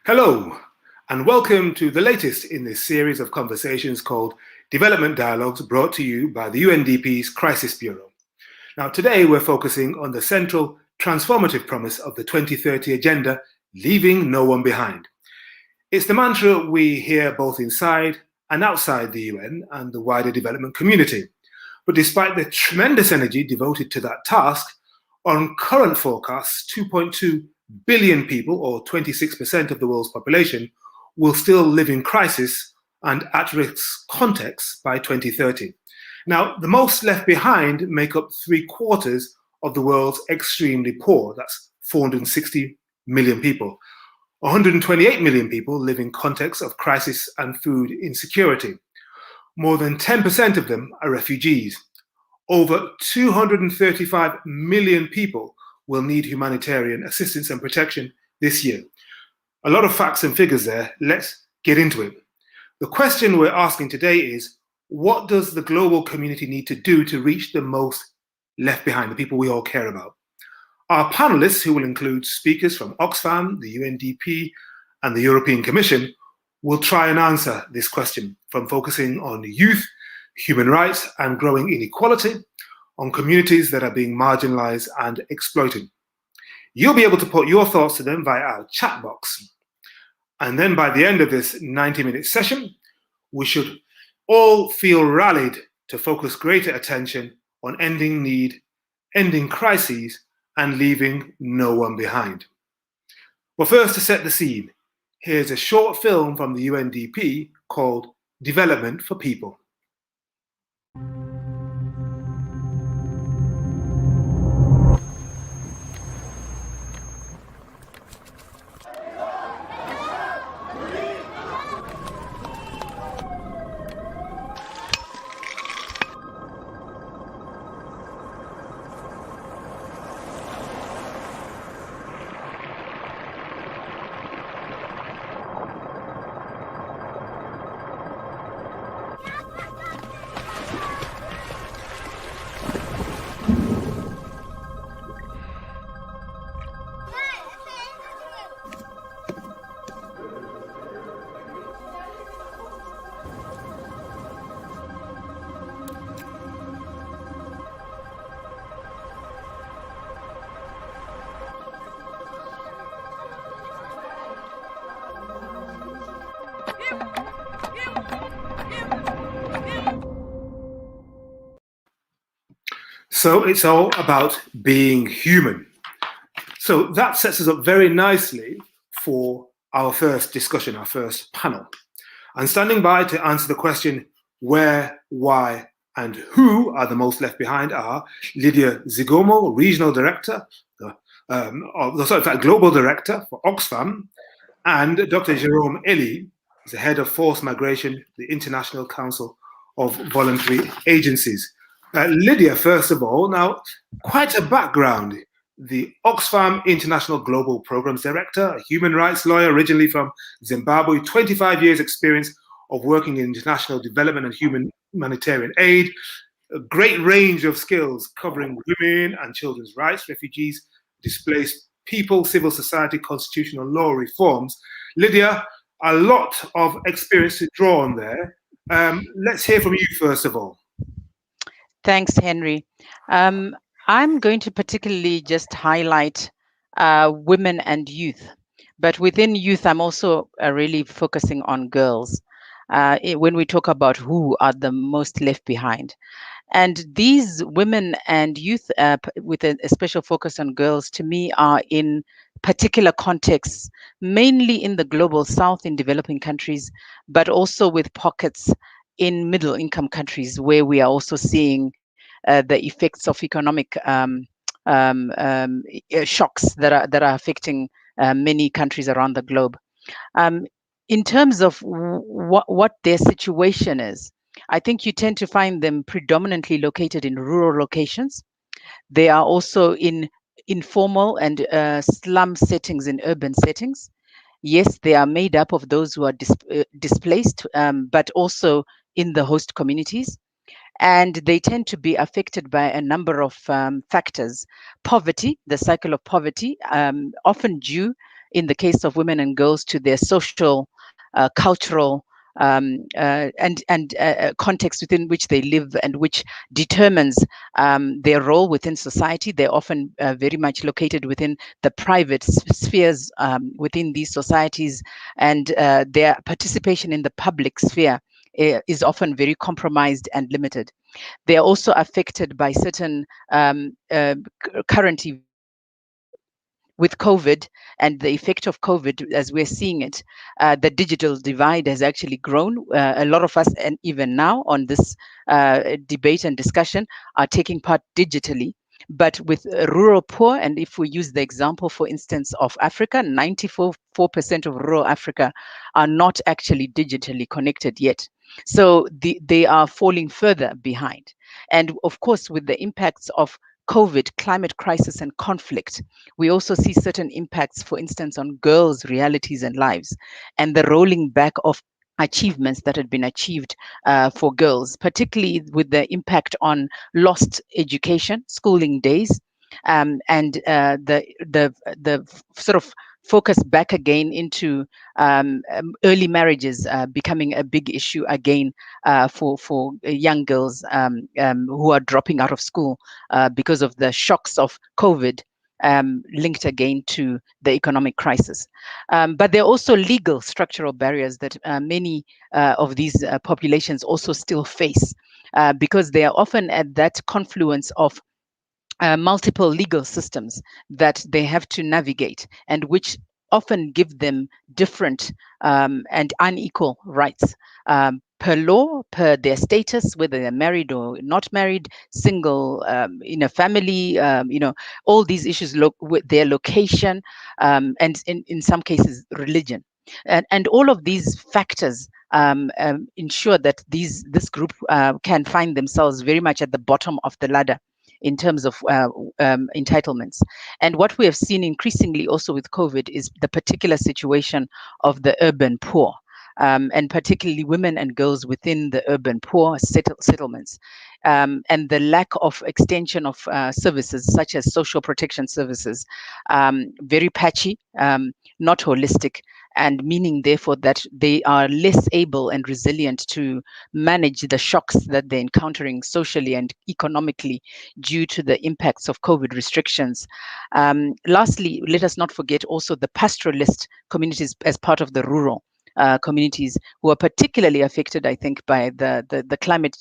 Hello, and welcome to the latest in this series of conversations called Development Dialogues, brought to you by the UNDP's Crisis Bureau. Now, today we're focusing on the central transformative promise of the 2030 Agenda, leaving no one behind. It's the mantra we hear both inside and outside the UN and the wider development community. But despite the tremendous energy devoted to that task, on current forecasts, 2.2 billion people, or 26% of the world's population, will still live in crisis and at-risk contexts by 2030. Now, the most left behind make up 3/4 of the world's extremely poor. That's 460 million people. 128 million people live in contexts of crisis and food insecurity. More than 10% of them are refugees. Over 235 million people will need humanitarian assistance and protection this year. A lot of facts and figures there. Let's get into it. The question we're asking today is, what does the global community need to do to reach the most left behind, the people we all care about? Our panelists, who will include speakers from Oxfam, the UNDP, and the European Commission, will try and answer this question, from focusing on youth, human rights, and growing inequality, on communities that are being marginalized and exploited. You'll be able to put your thoughts to them via our chat box. And then by the end of this 90-minute session, we should all feel rallied to focus greater attention on ending need, ending crises, and leaving no one behind. But first, to set the scene, here's a short film from the UNDP called Development for People. So it's all about being human. So that sets us up very nicely for our first discussion, our first panel. And standing by to answer the question, where, why, and who are the most left behind are Lydia Zigomo, Regional Director, Global Director for Oxfam, and Dr. Jerome Eli, the Head of Forced Migration, the International Council of Voluntary Agencies. Lydia, first of all, now quite a background. The Oxfam International Global Programs Director, a human rights lawyer originally from Zimbabwe, 25 years experience of working in international development and humanitarian aid, a great range of skills covering women and children's rights, refugees, displaced people, civil society, constitutional law reforms. Lydia, a lot of experience to draw on there. Let's hear from you first of all. Thanks, Henry. I'm going to particularly just highlight women and youth. But within youth, I'm also really focusing on girls when we talk about who are the most left behind. And these women and youth, with a special focus on girls, to me are in particular contexts, mainly in the global south in developing countries, but also with pockets in middle income countries where we are also seeing the effects of economic shocks that are affecting many countries around the globe. In terms of what their situation is, I think you tend to find them predominantly located in rural locations. They are also in informal and slum settings in urban settings. Yes, they are made up of those who are displaced, but also in the host communities. And they tend to be affected by a number of factors. Poverty, the cycle of poverty, often due in the case of women and girls, to their social, cultural, and context within which they live, and which determines their role within society. They're often very much located within the private spheres within these societies, and their participation in the public sphere is often very compromised and limited. They are also affected by certain current events with COVID and the effect of COVID as we're seeing it. The digital divide has actually grown. A lot of us, and even now on this debate and discussion, are taking part digitally. But with rural poor, and if we use the example, for instance, of Africa, 94% of rural Africa are not actually digitally connected yet. So they are falling further behind. And of course, with the impacts of COVID, climate crisis, and conflict, we also see certain impacts, for instance, on girls' realities and lives, and the rolling back of achievements that had been achieved for girls, particularly with the impact on lost education, schooling days, and the sort of focus back again into early marriages becoming a big issue again for young girls who are dropping out of school because of the shocks of COVID, linked again to the economic crisis. But there are also legal structural barriers that many of these populations also still face, because they are often at that confluence of multiple legal systems that they have to navigate, and which often give them different and unequal rights per law, per their status, whether they're married or not married, single, in a family, all these issues with their location, and in some cases, religion. And all of these factors ensure that this group can find themselves very much at the bottom of the ladder in terms of entitlements. And what we have seen increasingly also with COVID is the particular situation of the urban poor. And particularly women and girls within the urban poor settlements, and the lack of extension of services such as social protection services, very patchy, not holistic, and meaning therefore that they are less able and resilient to manage the shocks that they're encountering socially and economically due to the impacts of COVID restrictions. Lastly, let us not forget also the pastoralist communities as part of the rural communities, who are particularly affected, I think, by the climate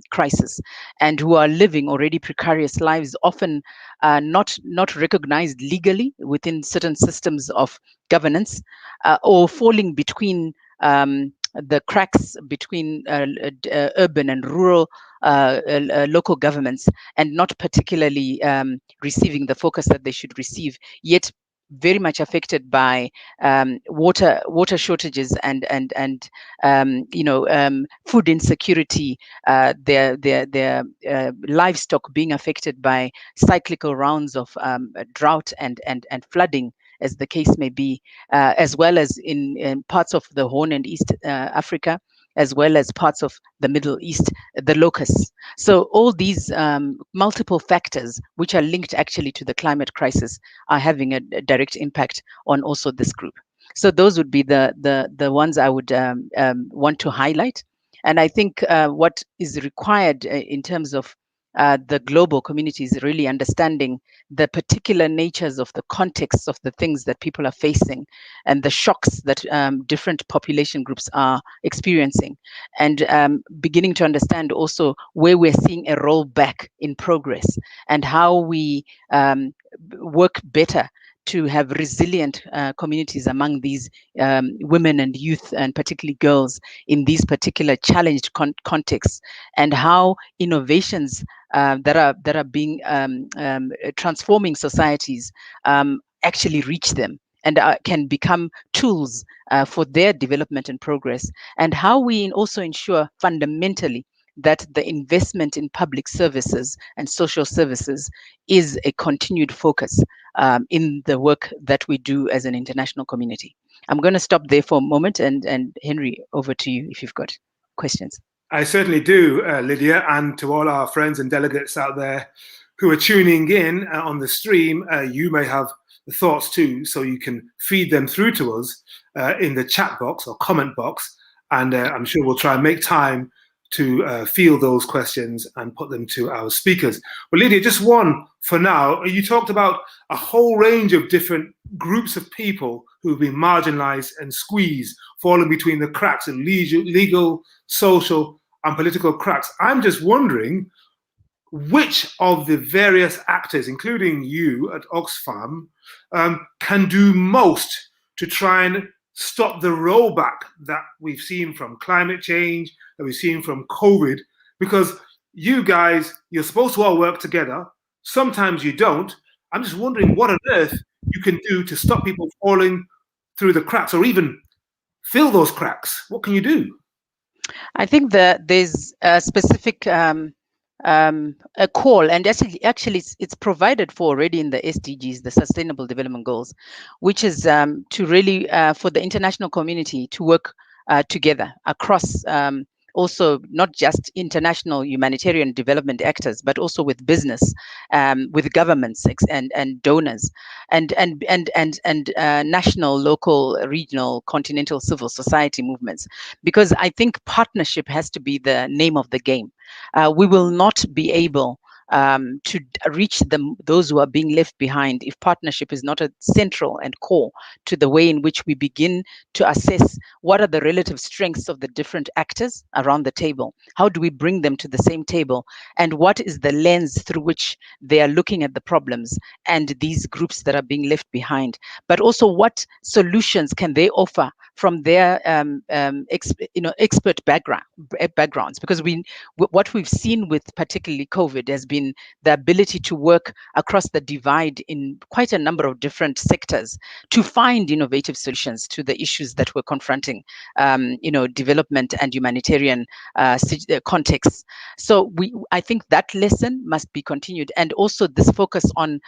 crisis, and who are living already precarious lives, often not recognized legally within certain systems of governance, or falling between the cracks between urban and rural local governments, and not particularly receiving the focus that they should receive, yet very much affected by water shortages and food insecurity, their livestock being affected by cyclical rounds of drought and flooding, as the case may be, as well as in parts of the Horn and East Africa, as well as parts of the Middle East, the locusts. So all these multiple factors, which are linked actually to the climate crisis, are having a direct impact on also this group. So those would be the ones I would want to highlight. And I think what is required in terms of the global community is really understanding the particular natures of the contexts of the things that people are facing, and the shocks that different population groups are experiencing, and beginning to understand also where we're seeing a rollback in progress, and how we work better to have resilient communities among these women and youth, and particularly girls, in these particular challenged contexts, and how innovations that are being transforming societies actually reach them, and can become tools for their development and progress, and how we also ensure fundamentally that the investment in public services and social services is a continued focus in the work that we do as an international community. I'm going to stop there for a moment, and Henry, over to you if you've got questions. I certainly do, Lydia, and to all our friends and delegates out there who are tuning in on the stream, you may have thoughts too, so you can feed them through to us in the chat box or comment box, and I'm sure we'll try and make time to field those questions and put them to our speakers. But Lydia, just one for now. You talked about a whole range of different groups of people who've been marginalized and squeezed, falling between the cracks of legal, social, and political cracks. I'm just wondering which of the various actors, including you at Oxfam, can do most to try and stop the rollback that we've seen from climate change, that we've seen from COVID, because you guys, you're supposed to all work together. Sometimes you don't. I'm just wondering what on earth you can do to stop people falling through the cracks or even fill those cracks. What can you do? I think that there's a specific a call, and actually it's provided for already in the SDGs, the Sustainable Development Goals, which is to really for the international community to work together across also not just international humanitarian development actors, but also with business, with governments and donors, and national, local, regional, continental civil society movements. Because I think partnership has to be the name of the game. We will not be able to reach those who are being left behind if partnership is not a central and core to the way in which we begin to assess what are the relative strengths of the different actors around the table. How do we bring them to the same table? And what is the lens through which they are looking at the problems and these groups that are being left behind? But also, what solutions can they offer from their expert backgrounds? Because what we've seen with particularly COVID has been the ability to work across the divide in quite a number of different sectors to find innovative solutions to the issues that we're confronting, development and humanitarian contexts. So I think that lesson must be continued, and also this focus on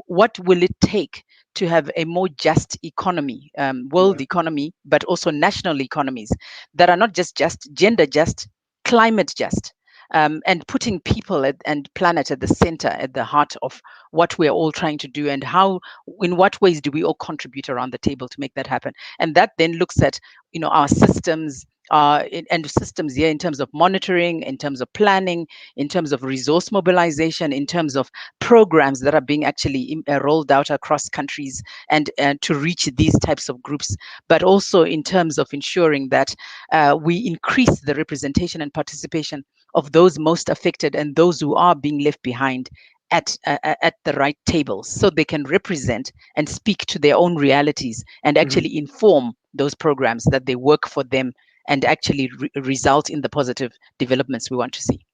what will it take to have a more just economy, world economy, but also national economies that are not just gender just, climate just, and putting people and planet at the center, at the heart of what we're all trying to do, and how, in what ways do we all contribute around the table to make that happen. And that then looks at, our systems, and systems here in terms of monitoring, in terms of planning, in terms of resource mobilization, in terms of programs that are being actually rolled out across countries and to reach these types of groups, but also in terms of ensuring that we increase the representation and participation of those most affected and those who are being left behind at the right tables, so they can represent and speak to their own realities and actually inform those programs that they work for them and actually result in the positive developments we want to see.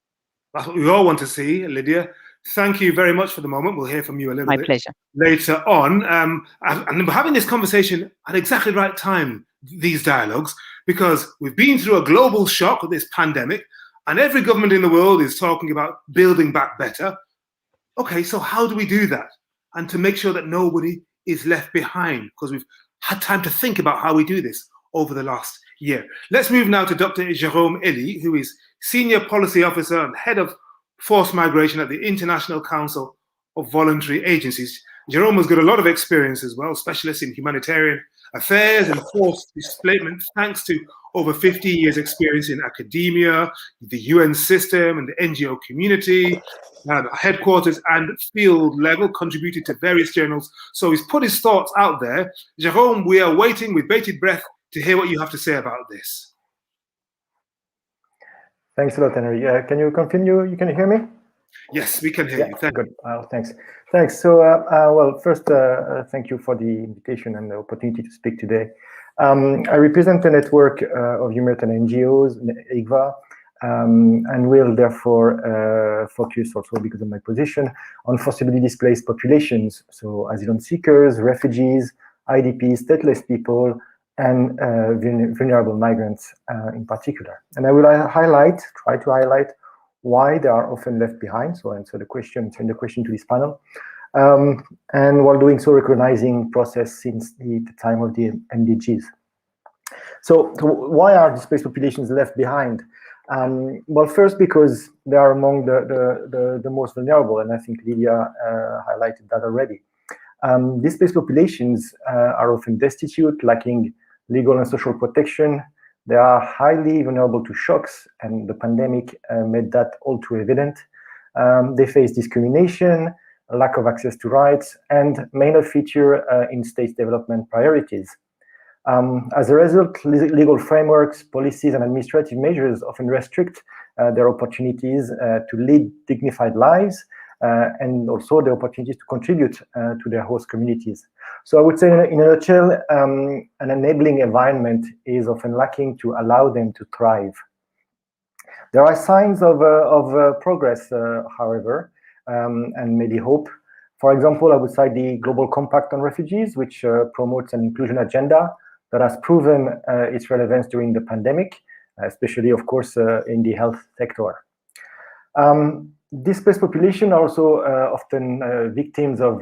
That's what we all want to see, Lydia. Thank you very much for the moment. We'll hear from you a little bit pleasure. Later on. And we're having this conversation at exactly the right time, these dialogues, because we've been through a global shock with this pandemic, and every government in the world is talking about building back better. Okay, so how do we do that? And to make sure that nobody is left behind, because we've had time to think about how we do this over the last year. Let's move now to Dr. Jerome Eli, who is Senior Policy Officer and Head of Forced Migration at the International Council of Voluntary Agencies. Jerome has got a lot of experience as well, specialist in humanitarian affairs and forced displacement, thanks to over 50 years experience in academia, the UN system and the NGO community, headquarters and field level, contributed to various journals. So he's put his thoughts out there. Jerome, we are waiting with bated breath to hear what you have to say about this. Thanks a lot, Henry. Can you continue? You can hear me? Yes, we can hear you. Good. Thanks. Thanks. So, well, first, thank you for the invitation and the opportunity to speak today. I represent a network of humanitarian NGOs, IGVA, and will therefore focus also, because of my position, on forcibly displaced populations, so asylum seekers, refugees, IDPs, stateless people, and vulnerable migrants in particular. And I will try to highlight why they are often left behind. So answer the question, send the question to this panel. And while doing so, recognizing process since the time of the MDGs. So why are displaced populations left behind? Well, first, because they are among the most vulnerable, and I think Lydia highlighted that already. Displaced populations are often destitute, lacking legal and social protection. They are highly vulnerable to shocks, and the pandemic made that all too evident. They face discrimination, lack of access to rights, and may not feature in state development priorities. As a result, legal frameworks, policies, and administrative measures often restrict their opportunities to lead dignified lives, and also the opportunities to contribute to their host communities. So I would say, in a nutshell, an enabling environment is often lacking to allow them to thrive. There are signs of progress, however, and maybe hope. For example, I would cite the Global Compact on Refugees, which promotes an inclusion agenda that has proven its relevance during the pandemic, especially, of course, in the health sector. Displaced population are also often victims of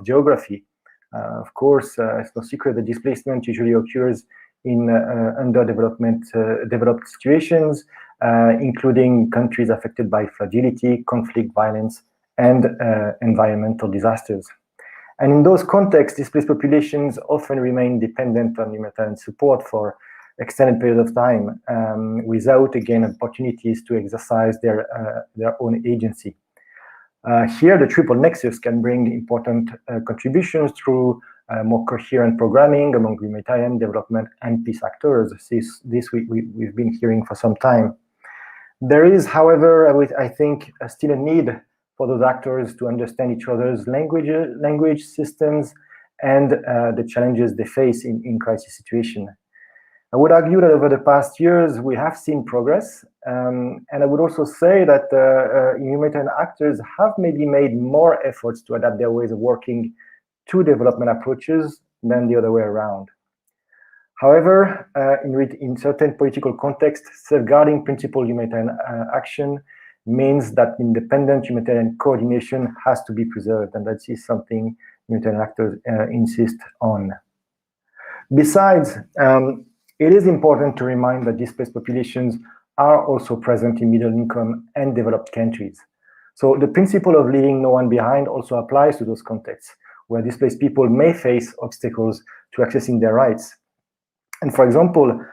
geography. Of course, it's no secret that displacement usually occurs in developed situations, including countries affected by fragility, conflict, violence, and environmental disasters. And in those contexts, displaced populations often remain dependent on humanitarian support for extended period of time, without, again, opportunities to exercise their own agency. Here, the triple nexus can bring important contributions through more coherent programming among humanitarian, development, and peace actors. This we've been hearing for some time. There is, however, I think, still a need for those actors to understand each other's language systems and the challenges they face in crisis situation. I would argue that over the past years, we have seen progress. And I would also say that humanitarian actors have maybe made more efforts to adapt their ways of working to development approaches than the other way around. However, in certain political contexts, safeguarding principled humanitarian action means that independent humanitarian coordination has to be preserved, and that is something humanitarian actors insist on. Besides, it is important to remind that displaced populations are also present in middle-income and developed countries. So the principle of leaving no one behind also applies to those contexts, where displaced people may face obstacles to accessing their rights. And for example,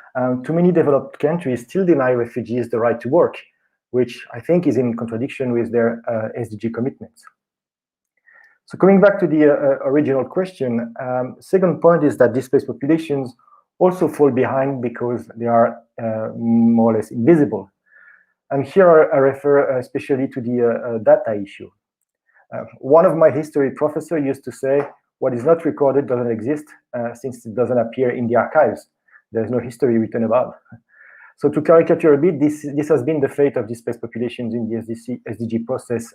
too many developed countries still deny refugees the right to work, which I think is in contradiction with their SDG commitments. So coming back to the original question, second point is that displaced populations also fall behind because they are more or less invisible. And here I refer especially to the data issue. One of my history professors used to say, what is not recorded doesn't exist since it doesn't appear in the archives. There's no history written about. So to caricature a bit, this has been the fate of displaced populations in the SDG process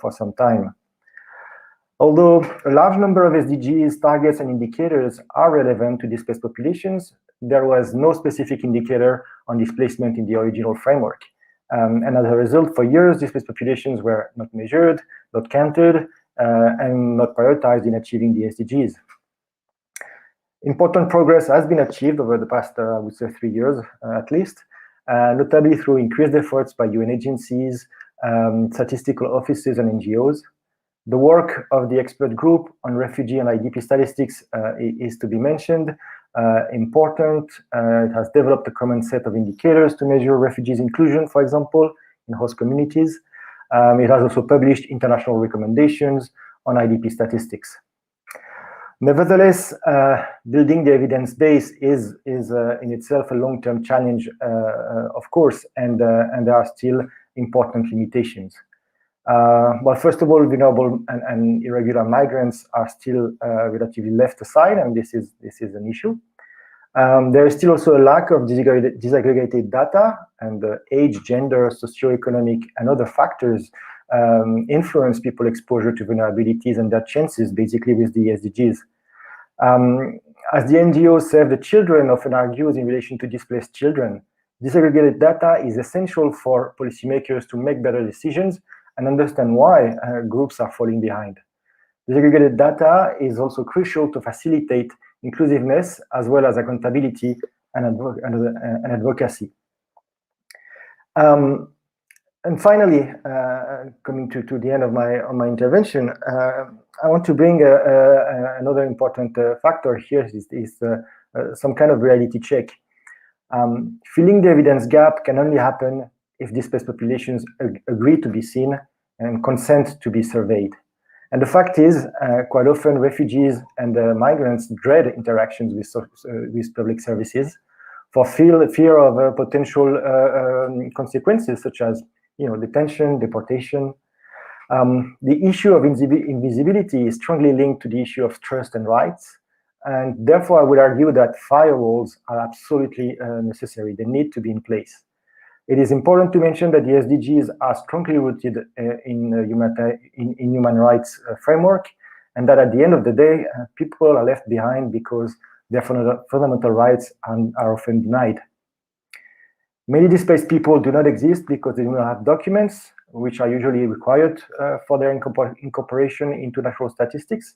for some time. Although a large number of SDGs, targets, and indicators are relevant to displaced populations, there was no specific indicator on displacement in the original framework. And as a result, for years, displaced populations were not measured, not counted, and not prioritized in achieving the SDGs. Important progress has been achieved over the past, I would say, 3 years at least, notably through increased efforts by UN agencies, statistical offices, and NGOs. The work of the expert group on refugee and IDP statistics is to be mentioned. Important. It has developed a common set of indicators to measure refugees' inclusion, for example, in host communities. It has also published international recommendations on IDP statistics. Nevertheless, building the evidence base is in itself a long-term challenge, of course, and there are still important limitations. Well, first of all, vulnerable and irregular migrants are still relatively left aside, and this is an issue. There is still also a lack of disaggregated data, and age, gender, socioeconomic, and other factors influence people's exposure to vulnerabilities and their chances, basically, with the SDGs. As the NGO Save the Children often argues in relation to displaced children, disaggregated data is essential for policymakers to make better decisions and understand why groups are falling behind. Disaggregated data is also crucial to facilitate inclusiveness as well as accountability and advocacy. And finally, coming to the end of my intervention, I want to bring another important factor here is some kind of reality check. Filling the evidence gap can only happen if displaced populations agree to be seen and consent to be surveyed. And the fact is, quite often refugees and migrants dread interactions with public services for fear of potential consequences such as detention, deportation. The issue of invisibility is strongly linked to the issue of trust and rights. And therefore, I would argue that firewalls are absolutely necessary. They need to be in place. It is important to mention that the SDGs are strongly rooted in human rights framework, and that at the end of the day, people are left behind because their fundamental rights are often denied. Many displaced people do not exist because they do not have documents, which are usually required for their incorporation into national statistics.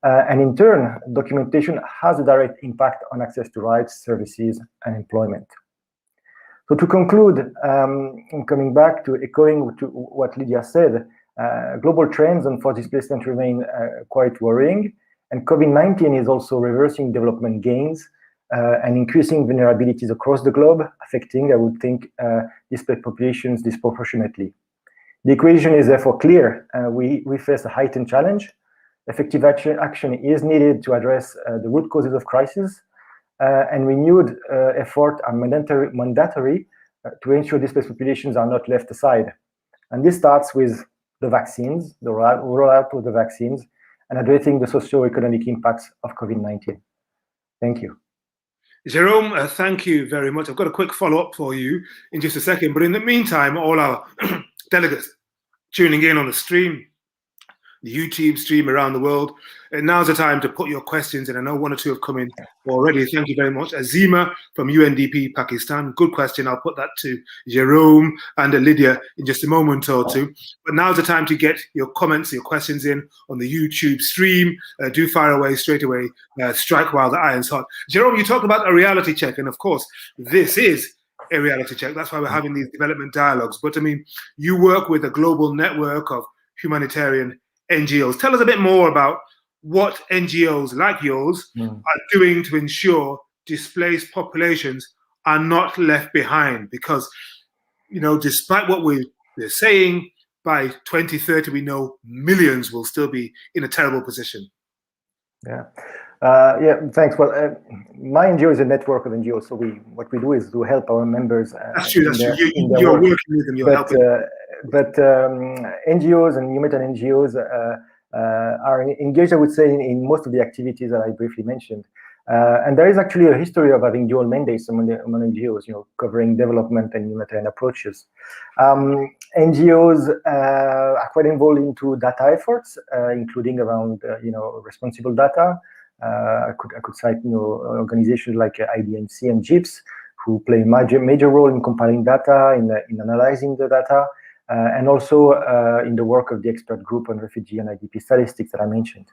And in turn, documentation has a direct impact on access to rights, services, and employment. So to conclude, coming back to echoing to what Lydia said, global trends on forced displacement remain quite worrying, and COVID-19 is also reversing development gains and increasing vulnerabilities across the globe, affecting, I would think, displaced populations disproportionately. The equation is therefore clear. We face a heightened challenge. Effective action is needed to address the root causes of crisis, and renewed effort are mandatory to ensure displaced populations are not left aside. And this starts with the vaccines, the rollout of the vaccines, and addressing the socio-economic impacts of COVID-19. Thank you. Jerome, thank you very much. I've got a quick follow-up for you in just a second, but in the meantime, all our delegates tuning in on the stream, the YouTube stream around the world, and now's the time to put your questions in. I know one or two have come in already. Thank you very much. Azima from UNDP Pakistan, good question. I'll put that to Jerome and Lydia in just a moment or two. But now's the time to get your comments, your questions in on the YouTube stream. Do fire away straight away. Strike while the iron's hot. Jerome, you talked about a reality check, and of course, this is a reality check. That's why we're having these development dialogues. But I mean, you work with a global network of humanitarian NGOs. Tell us a bit more about what NGOs like yours are doing to ensure displaced populations are not left behind. Because, despite what we're saying, by 2030, we know millions will still be in a terrible position. Yeah. Thanks. Well, my NGO is a network of NGOs, so what we do is to help our members. That's true. You're working with them. You're helping. But NGOs and humanitarian NGOs are engaged, I would say, in most of the activities that I briefly mentioned. And there is actually a history of having dual mandates among NGOs, covering development and humanitarian approaches. NGOs are quite involved into data efforts, including around, responsible data. I could cite, organizations like IDMC and GIPS, who play a major role in compiling data, in analyzing the data, and also in the work of the expert group on refugee and IDP statistics that I mentioned.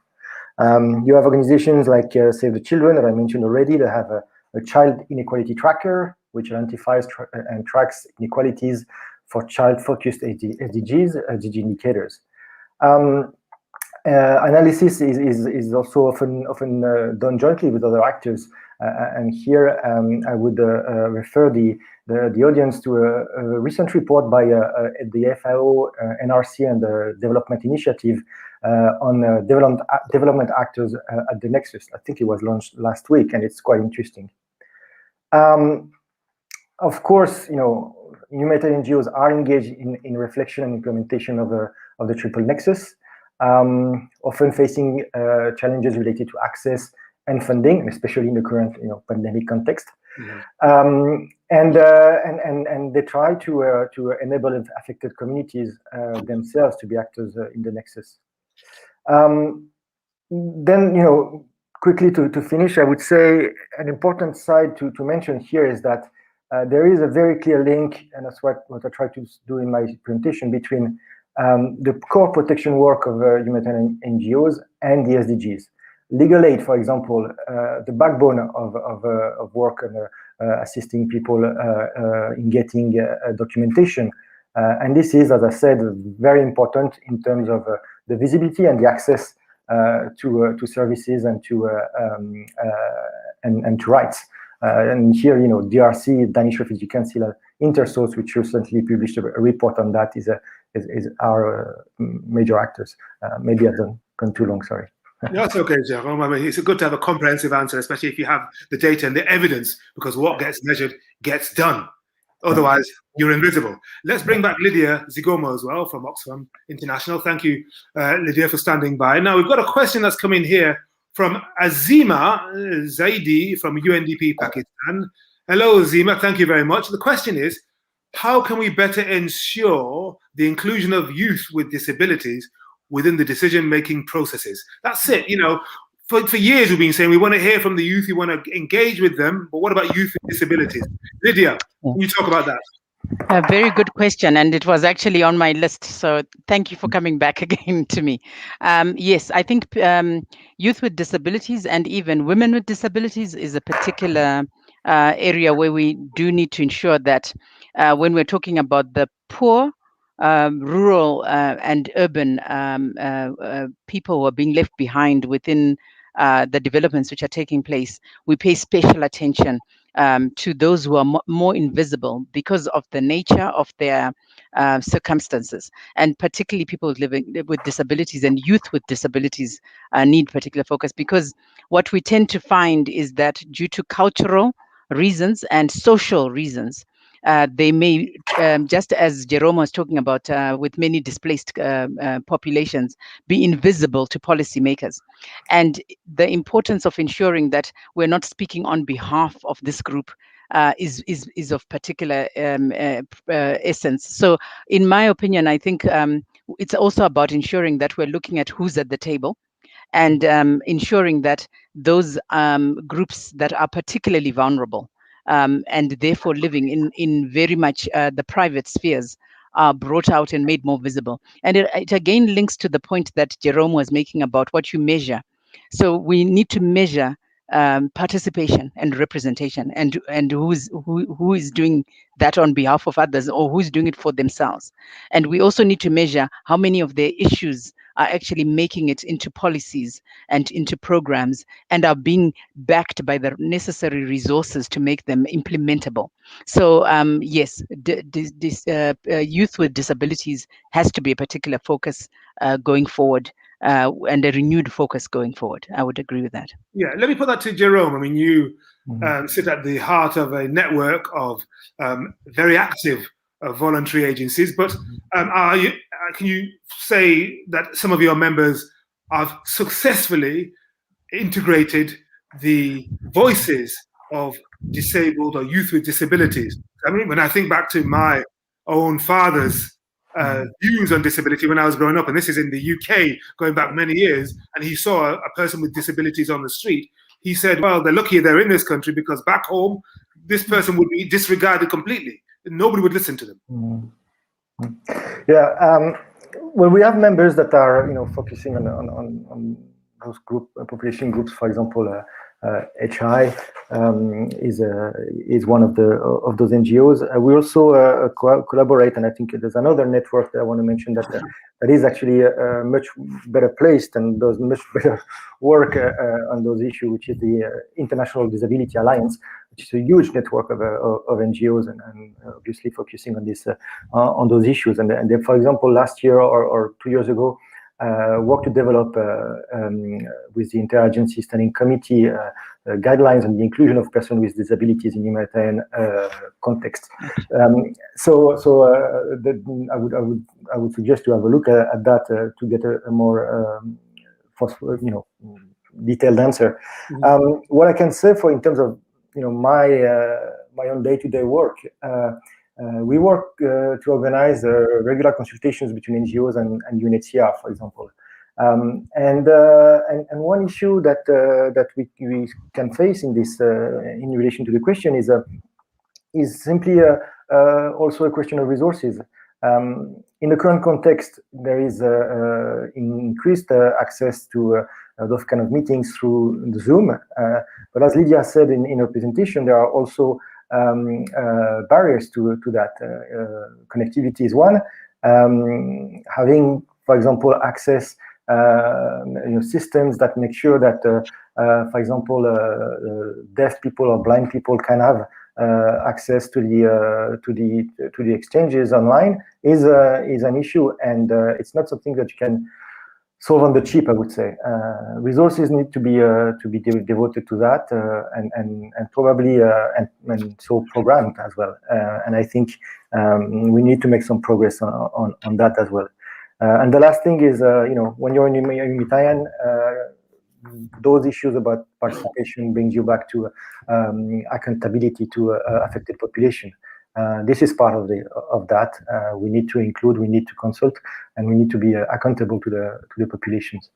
You have organizations like Save the Children that I mentioned already, that have a child inequality tracker, which identifies and tracks inequalities for child-focused SDG indicators. Analysis is also often done jointly with other actors, and here I would refer the audience to a recent report by the FAO, NRC, and the Development Initiative on development actors at the Nexus. I think it was launched last week, and it's quite interesting. Of course, humanitarian NGOs are engaged in reflection and implementation of the Triple Nexus, often facing challenges related to access and funding, especially in the current pandemic context. And they try to enable affected communities themselves to be actors in the Nexus. Then, quickly to finish, I would say an important side to mention here is that there is a very clear link, and that's what I try to do in my presentation, between the core protection work of humanitarian NGOs and the SDGs. Legal aid, for example, the backbone of work and assisting people in getting documentation, And this is, as I said, very important in terms of the visibility and the access to services and to rights. And here, DRC, Danish Refugee Council, Intersource, which recently published a report on that, is our major actors. Maybe I've gone too long, sorry. That's okay, Jerome. I mean, it's good to have a comprehensive answer, especially if you have the data and the evidence, because what gets measured gets done. Otherwise, you're invisible. Let's bring back Lydia Zigomo as well from Oxfam International. Thank you, Lydia, for standing by. Now, we've got a question that's come in here from Azima Zaidi from UNDP Pakistan. Hello, Azima. Thank you very much. The question is, how can we better ensure the inclusion of youth with disabilities within the decision-making processes? That's it. For years we've been saying we want to hear from the youth, we want to engage with them, but what about youth with disabilities? Lydia, can you talk about that? A very good question, and it was actually on my list, so thank you for coming back again to me. Yes, I think youth with disabilities and even women with disabilities is a particular area where we do need to ensure that when we're talking about the poor, rural and urban people who are being left behind within the developments which are taking place, we pay special attention to those who are more invisible because of the nature of their circumstances, and particularly people living with disabilities and youth with disabilities need particular focus, because what we tend to find is that due to cultural reasons and social reasons, they may, just as Jerome was talking about, with many displaced populations, be invisible to policymakers. And the importance of ensuring that we're not speaking on behalf of this group is of particular essence. So in my opinion, I think it's also about ensuring that we're looking at who's at the table, and ensuring that those groups that are particularly vulnerable and therefore living in very much the private spheres are brought out and made more visible. And it again links to the point that Jerome was making about what you measure. So we need to measure participation and representation, and who is doing that on behalf of others, or who's doing it for themselves. And we also need to measure how many of their issues are actually making it into policies and into programs and are being backed by the necessary resources to make them implementable. So yes, youth with disabilities has to be a particular focus going forward, and a renewed focus going forward. I would agree with that. Yeah, let me put that to Jerome. I mean, you sit at the heart of a network of very active voluntary agencies, but can you say that some of your members have successfully integrated the voices of disabled or youth with disabilities? I mean, when I think back to my own father's views on disability when I was growing up, and this is in the UK going back many years, and he saw a person with disabilities on the street, he said, well, they're lucky they're in this country, because back home, this person would be disregarded completely. Nobody would listen to them. Yeah, well, we have members that are, focusing on those population groups. For example, HI is one of those NGOs. We also collaborate, and I think there's another network that I want to mention that is actually much better placed and does much better work on those issues, which is the International Disability Alliance, which is a huge network of NGOs and obviously focusing on this on those issues. And they, for example, last year or 2 years ago, worked to develop with the Interagency Standing Committee guidelines on the inclusion of persons with disabilities in humanitarian context. I would suggest to have a look at that to get a more detailed answer. What I can say in terms of my own day-to-day work. We work to organize regular consultations between NGOs and UNHCR, for example. And one issue that we can face in this in relation to the question is simply also a question of resources. In the current context, there is increased access to those kind of meetings through the Zoom. But as Lydia said in her presentation, there are also barriers to that. Connectivity is one. Having, for example, access systems that make sure that, for example, deaf people or blind people can have access to the exchanges online is an issue, and it's not something that you can solve on the cheap, I would say. Resources need to be devoted to that, and probably and so programmed as well. And I think we need to make some progress on that as well. And the last thing is, when you're in humanitarian, those issues about participation brings you back to accountability to affected population. This is part of that. We need to include, we need to consult, and we need to be accountable to the populations.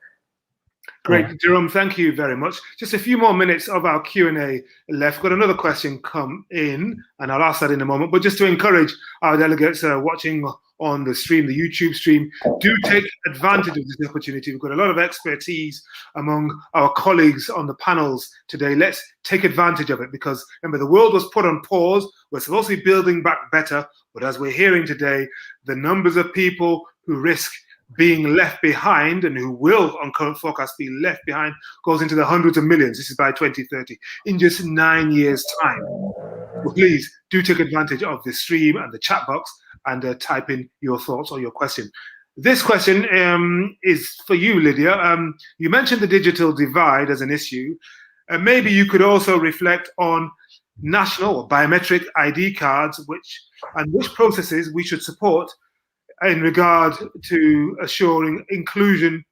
Great, Jerome, thank you very much. Just a few more minutes of our Q&A left. Got another question come in, and I'll ask that in a moment. But just to encourage our delegates watching on the stream, the YouTube stream, do take advantage of this opportunity. We've got a lot of expertise among our colleagues on the panels today. Let's take advantage of it, because remember, the world was put on pause. We're supposed to be building back better, but as we're hearing today, the numbers of people who risk being left behind and who will, on current forecast, be left behind goes into the hundreds of millions. This is by 2030, in just 9 years' time. So please do take advantage of the stream and the chat box and type in your thoughts or your question. This question is for you, Lydia. You mentioned the digital divide as an issue. Maybe you could also reflect on national or biometric ID cards, which processes we should support in regard to assuring inclusion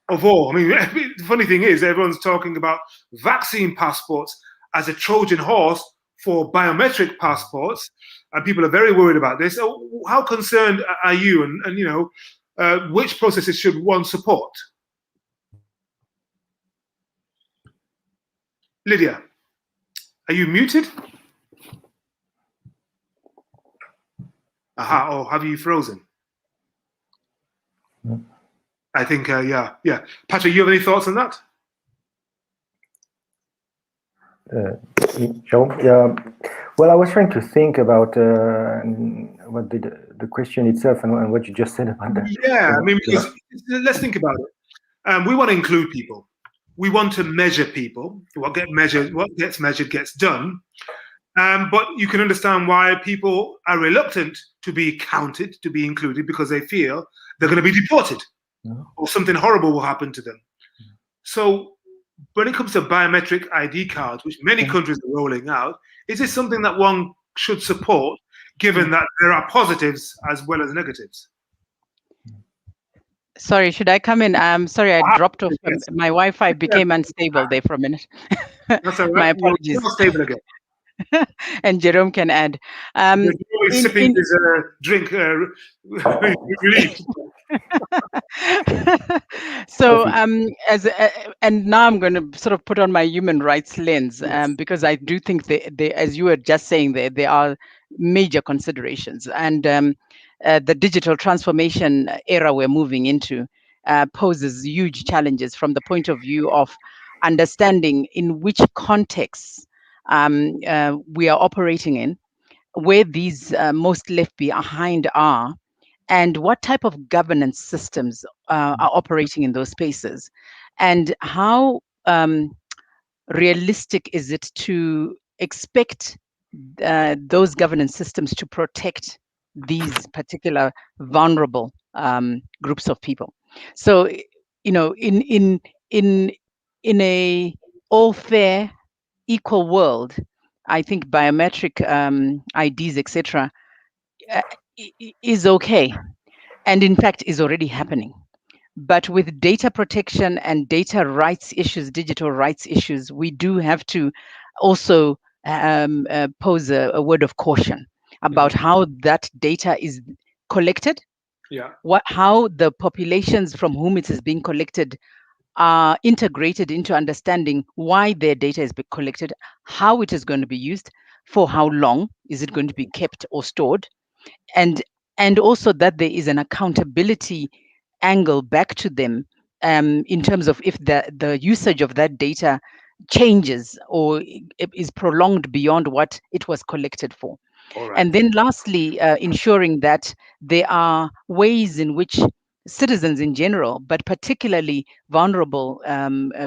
of all. I mean, the funny thing is, everyone's talking about vaccine passports as a Trojan horse for biometric passports, and people are very worried about this. So how concerned are you, and which processes should one support? Lydia, are you muted? Aha, or have you frozen? I think, yeah. Patrick, you have any thoughts on that? Yeah. Well, I was trying to think about what the question itself and what you just said about that. Yeah, I mean, because let's think about it. We want to include people. We want to measure people. What gets measured gets done. But you can understand why people are reluctant to be counted, to be included, because they feel they're going to be deported or something horrible will happen to them. So when it comes to biometric ID cards, which many countries are rolling out, is this something that one should support, given that there are positives as well as negatives? Sorry, should I come in? Sorry, I dropped off. Yes. My Wi-Fi became unstable there for a minute. That's all right. My apologies. You're stable again. And Jerome can add. Sipping his drink relief. So and now I'm going to sort of put on my human rights lens, because I do think they, as you were just saying, there are major considerations, and the digital transformation era we're moving into poses huge challenges from the point of view of understanding in which contexts we are operating in, where these most left behind are, and what type of governance systems are operating in those spaces, and how realistic is it to expect those governance systems to protect these particular vulnerable groups of people. So, in a all fair, equal world, I think biometric IDs, etc., is okay, and in fact is already happening. But with data protection and data rights issues, digital rights issues, we do have to also pose a word of caution about how that data is collected, how the populations from whom it is being collected are integrated into understanding why their data is being collected, how it is going to be used, for how long is it going to be kept or stored, and also that there is an accountability angle back to them in terms of if the usage of that data changes or is prolonged beyond what it was collected for. All right. And then lastly, ensuring that there are ways in which citizens in general, but particularly vulnerable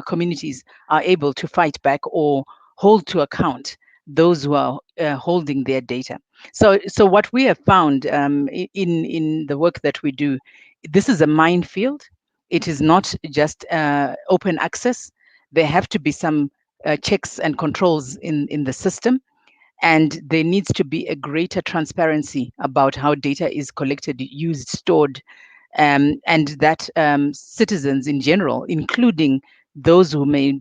communities, are able to fight back or hold to account those who are holding their data. So what we have found in the work that we do, this is a minefield. It is not just open access. There have to be some checks and controls in the system, and there needs to be a greater transparency about how data is collected, used, stored, and that citizens in general, including those who may be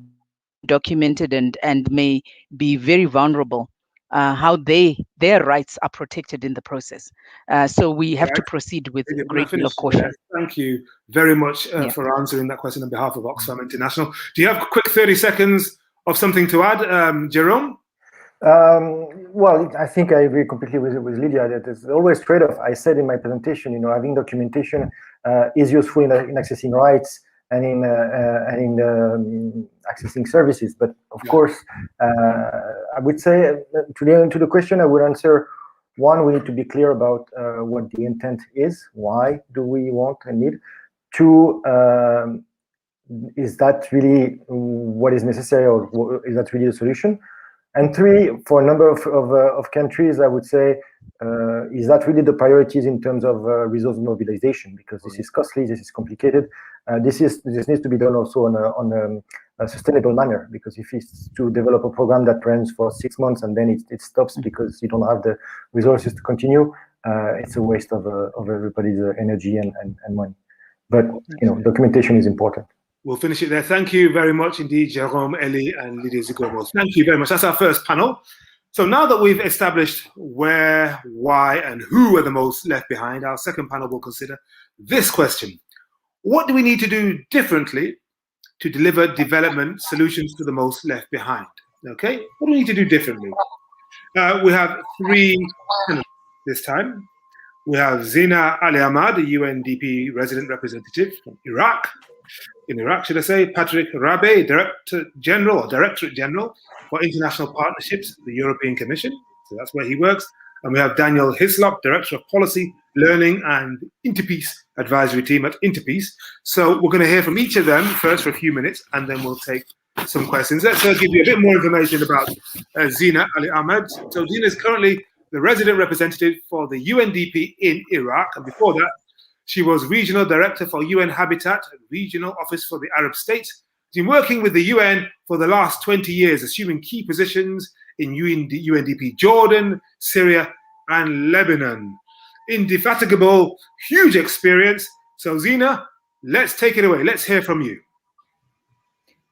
undocumented and may be very vulnerable, how their rights are protected in the process. So we have to proceed with a great deal of caution. Thank you very much for answering that question on behalf of Oxfam International. Do you have a quick 30 seconds of something to add, Jerome? Well, I think I agree completely with Lydia that there's always trade-off. I said in my presentation, having documentation is useful in accessing rights and in accessing services. But of course, I would say to the question, I would answer: one, we need to be clear about what the intent is. Why do we want and need? Two, is that really what is necessary, or is that really the solution? And three, for a number of countries, I would say, is that really the priorities in terms of resource mobilization? Because this is costly, this is complicated. This needs to be done also on a sustainable manner. Because if it's to develop a program that runs for 6 months and then it stops because you don't have the resources to continue, it's a waste of everybody's energy and money. But documentation is important. We'll finish it there. Thank you very much indeed, Jerome Eli and Lydia Zygomos. Thank you very much. That's our first panel. So now that we've established where, why, and who are the most left behind, our second panel will consider this question. What do we need to do differently to deliver development solutions to the most left behind? Okay, what do we need to do differently? We have three panelists this time. We have Zina Ali Ahmad, a UNDP resident representative from Iraq. In Iraq, should I say, Patrick Rabe, Directorate General for International Partnerships, the European Commission. So that's where he works. And we have Daniel Hislock, Director of Policy, Learning and Interpeace Advisory Team at Interpeace. So we're going to hear from each of them first for a few minutes, and then we'll take some questions. Let's give you a bit more information about Zina Ali Ahmed. So Zina is currently the resident representative for the UNDP in Iraq. And before that, she was Regional Director for UN Habitat, Regional Office for the Arab States. She's been working with the UN for the last 20 years, assuming key positions in UNDP Jordan, Syria, and Lebanon. Indefatigable, huge experience. So Zina, let's take it away. Let's hear from you.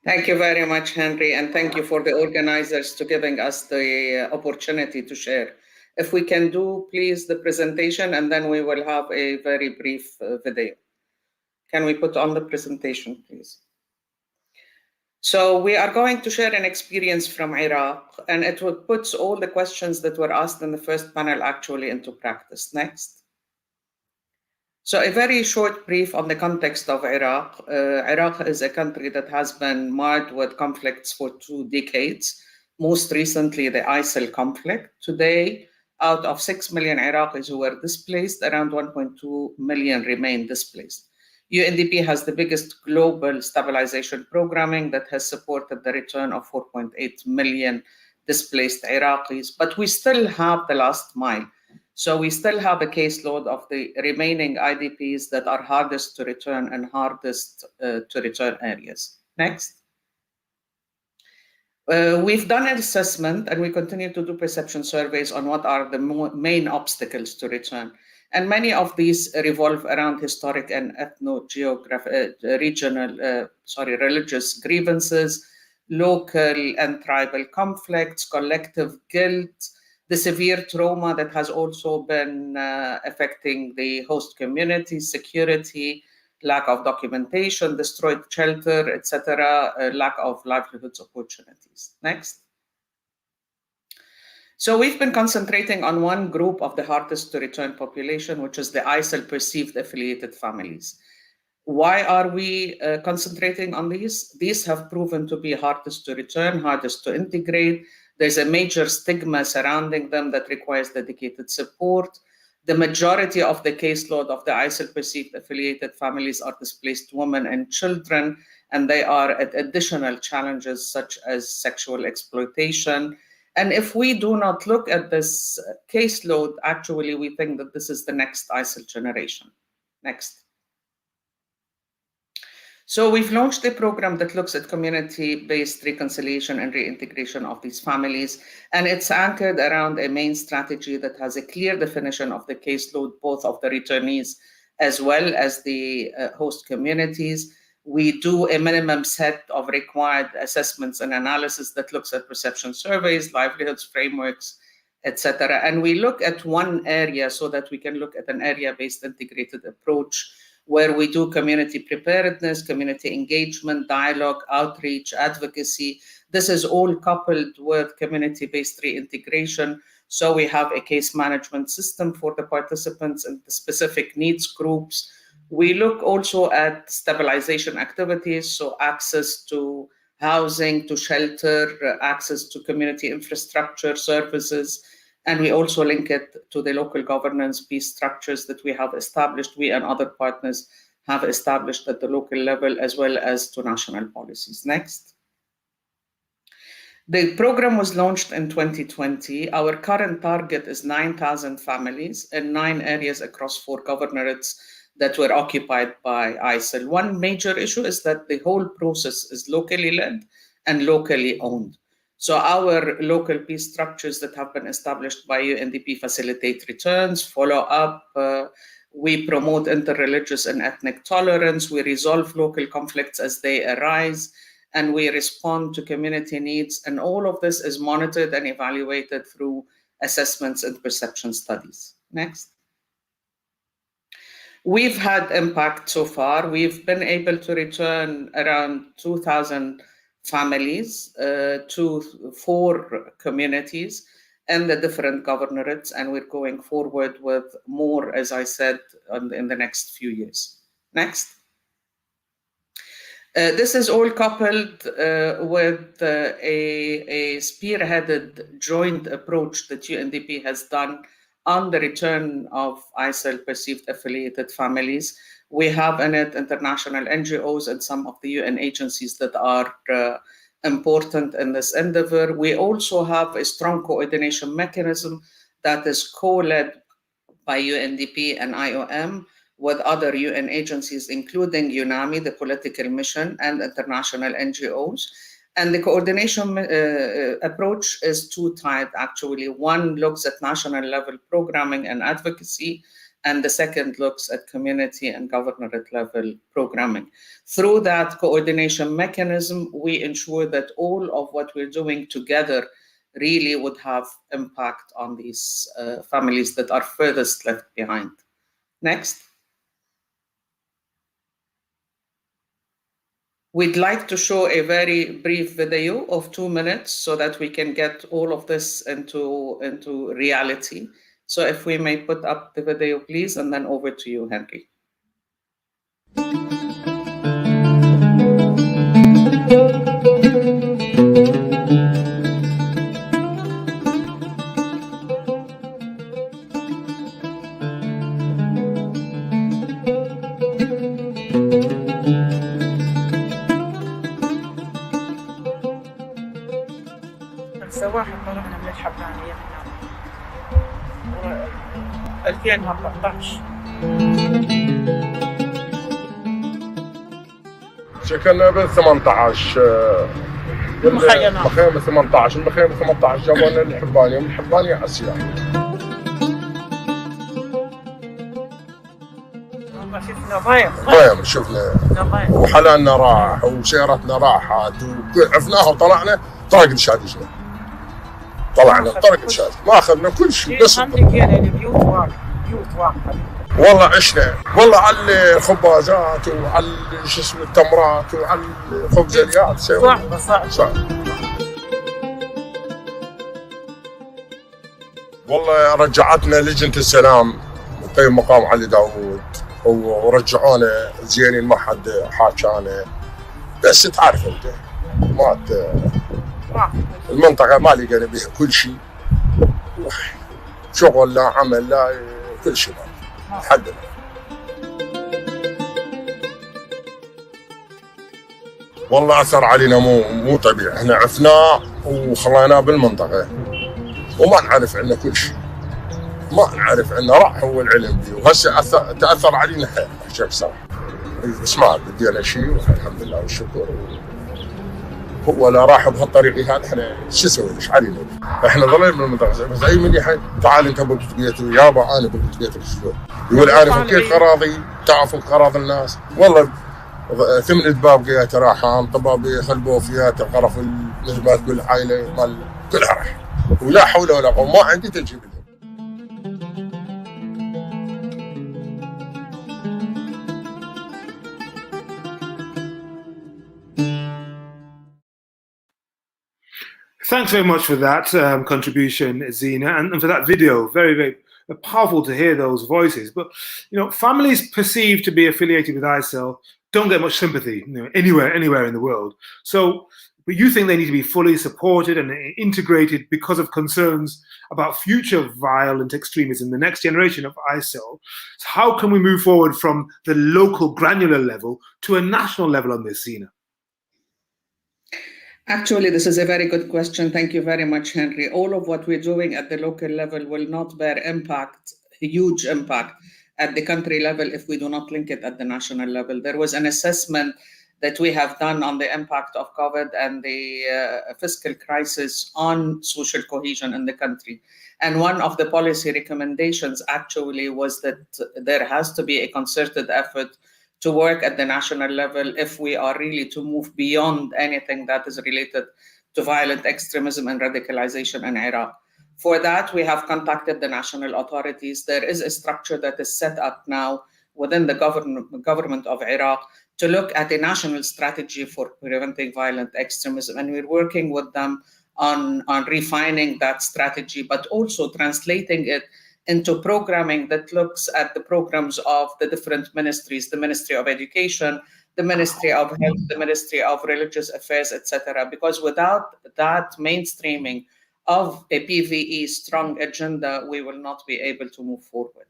Thank you very much, Henry, and thank you for the organizers to giving us the opportunity to share. If we can do, please, the presentation, and then we will have a very brief video. Can we put on the presentation, please? So we are going to share an experience from Iraq, and it puts all the questions that were asked in the first panel actually into practice. Next. So a very short brief on the context of Iraq. Iraq is a country that has been marred with conflicts for 2 decades, most recently the ISIL conflict. Today, out of 6 million Iraqis who were displaced, around 1.2 million remain displaced. UNDP has the biggest global stabilization programming that has supported the return of 4.8 million displaced Iraqis, but we still have the last mile. So we still have a caseload of the remaining IDPs that are hardest to return and hardest to return areas. Next. We've done an assessment and we continue to do perception surveys on what are the main obstacles to return. And many of these revolve around historic and religious grievances, local and tribal conflicts, collective guilt, the severe trauma that has also been affecting the host community, security, lack of documentation, destroyed shelter, etc., lack of livelihoods opportunities. Next. So we've been concentrating on one group of the hardest to return population, which is the ISIL perceived affiliated families. Why are we concentrating on these? These have proven to be hardest to return, hardest to integrate. There's a major stigma surrounding them that requires dedicated support. The majority of the caseload of the ISIL perceived affiliated families are displaced women and children, and they are at additional challenges such as sexual exploitation. And if we do not look at this caseload, actually, we think that this is the next ISIL generation. Next. So we've launched a program that looks at community-based reconciliation and reintegration of these families, and it's anchored around a main strategy that has a clear definition of the caseload, both of the returnees as well as the host communities. We do a minimum set of required assessments and analysis that looks at perception surveys, livelihoods frameworks, etc. And we look at one area so that we can look at an area-based integrated approach where we do community preparedness, community engagement, dialogue, outreach, advocacy. This is all coupled with community-based reintegration. So we have a case management system for the participants and the specific needs groups. We look also at stabilization activities, so access to housing, to shelter, access to community infrastructure services, and we also link it to the local governance piece structures that we have established, we and other partners have established at the local level, as well as to national policies. Next. The program was launched in 2020. Our current target is 9,000 families in 9 areas across 4 governorates that were occupied by ISIL. One major issue is that the whole process is locally led and locally owned. So our local peace structures that have been established by UNDP facilitate returns, follow up, we promote interreligious and ethnic tolerance, we resolve local conflicts as they arise, and we respond to community needs. And all of this is monitored and evaluated through assessments and perception studies. Next. We've had impact so far. We've been able to return around 2,000 families to 4 communities and the different governorates, and we're going forward with more, as I said, in the next few years. Next. This is all coupled with a spearheaded joint approach that UNDP has done on the return of ISIL perceived affiliated families. We have in it international NGOs and some of the UN agencies that are important in this endeavor. We also have a strong coordination mechanism that is co-led by UNDP and IOM with other UN agencies, including UNAMI, the political mission, and international NGOs. And the coordination approach is two-type, actually. One looks at national level programming and advocacy, and the second looks at community and governorate level programming. Through that coordination mechanism, we ensure that all of what we're doing together really would have impact on these families that are furthest left behind. Next. We'd like to show a very brief video of 2 minutes so that we can get all of this into reality. So if we may put up the video, please, and then over to you, Henry. واحد طلعنا من الحبانية 2014 شكلنا بال 18 مخيمة 18 المخيمة 18 جابونا الحبانية ومن الحبانية على السياح. شفنا ضيم شفنا وحلالنا راح وسيارتنا راحت وعفناها وطلعنا طرق نشادجنا طلعنا طرق نشاد ما اخذنا كل شيء بس بيوت واحد والله عشنا والله على الخبازات وعلى شو اسمه التمرات وعلى الخبزليات صعب والله رجعتنا لجنة السلام مقيم مقام علي داوود ورجعونا زينين ما حد حاكانا. بس تعرف انت المنطقة ما لقينا بها كل شيء، شغل لا عمل لا كل شيء لحد الآن. والله أثر علينا مو طبيعي، احنا عفناه وخليناه بالمنطقة وما نعرف عنه كل شيء، ما نعرف عنه، راح هو العلم به وهسه تأثر علينا حيل شيء صراحة. بس ما بدينا شيء والحمد لله والشكر. هو لا راح بهالطريقة هذا احنا شو نسوي ايش علينا؟ احنا ظلينا بالمنطقة بس اي من يحي تعال انت بلقيت يابا انا بلقيت شلون؟ يقول انا فكيت اراضي تعرفوا اراضي الناس والله 8 دباب قيات راحان طبابي خلبوا فيات الغرف مثل ما تقول عائله مال كلها راح ولا حول ولا قوه ما عندي تجيب لهم. Thanks very much for that contribution, Zina, and for that video. Very, very powerful to hear those voices. But, you know, families perceived to be affiliated with ISIL don't get much sympathy, you know, anywhere in the world. So, but you think they need to be fully supported and integrated because of concerns about future violent extremism, the next generation of ISIL. So how can we move forward from the local granular level to a national level on this, Zina? Actually, this is a very good question. Thank you very much, Henry. All of what we're doing at the local level will not bear impact, huge impact, at the country level if we do not link it at the national level. There was an assessment that we have done on the impact of COVID and the fiscal crisis on social cohesion in the country. And one of the policy recommendations actually was that there has to be a concerted effort to work at the national level if we are really to move beyond anything that is related to violent extremism and radicalization in Iraq. For that, we have contacted the national authorities. There is a structure that is set up now within the government of Iraq to look at a national strategy for preventing violent extremism. And we're working with them on refining that strategy, but also translating it into programming that looks at the programs of the different ministries, the Ministry of Education, the Ministry of Health, the Ministry of Religious Affairs, etc. Because without that mainstreaming of a PVE strong agenda, we will not be able to move forward.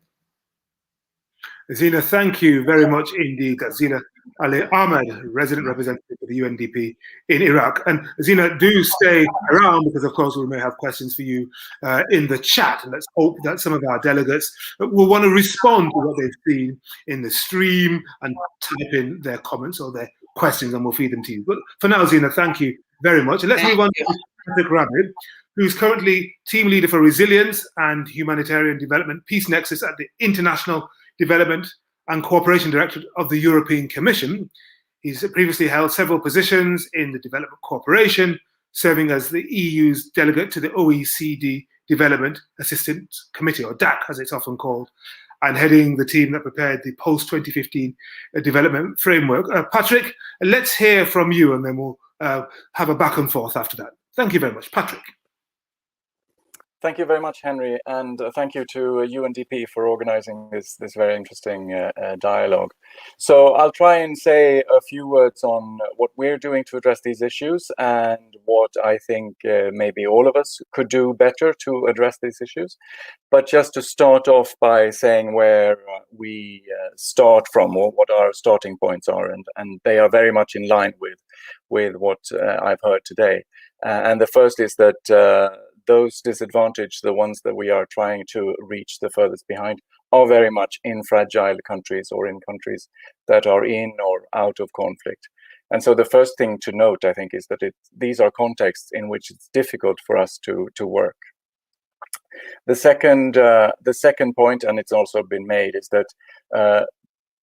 Zina, thank you very much indeed. That's Zina Ali Ahmed, resident representative of the UNDP in Iraq. And Zina, do stay around because, of course, we may have questions for you in the chat. And let's hope that some of our delegates will want to respond to what they've seen in the stream and type in their comments or their questions, and we'll feed them to you. But for now, Zina, thank you very much. And let's move on to Patrick Ramid, who's currently team leader for resilience and humanitarian development peace nexus at the International Development and Cooperation Directorate of the European Commission. He's previously held several positions in the Development Cooperation, serving as the EU's delegate to the OECD Development Assistance Committee, or DAC as it's often called, and heading the team that prepared the post-2015 development framework. Patrick, let's hear from you and then we'll have a back and forth after that. Thank you very much. Patrick. Thank you very much, Henry, and thank you to UNDP for organizing this very interesting dialogue. So I'll try and say a few words on what we're doing to address these issues and what I think maybe all of us could do better to address these issues. But just to start off by saying where we start from, or what our starting points are, and they are very much in line with what I've heard today. And the first is that those disadvantaged, the ones that we are trying to reach the furthest behind, are very much in fragile countries or in countries that are in or out of conflict. And so the first thing to note, I think, is that these are contexts in which it's difficult for us to work. The second point, and it's also been made, is that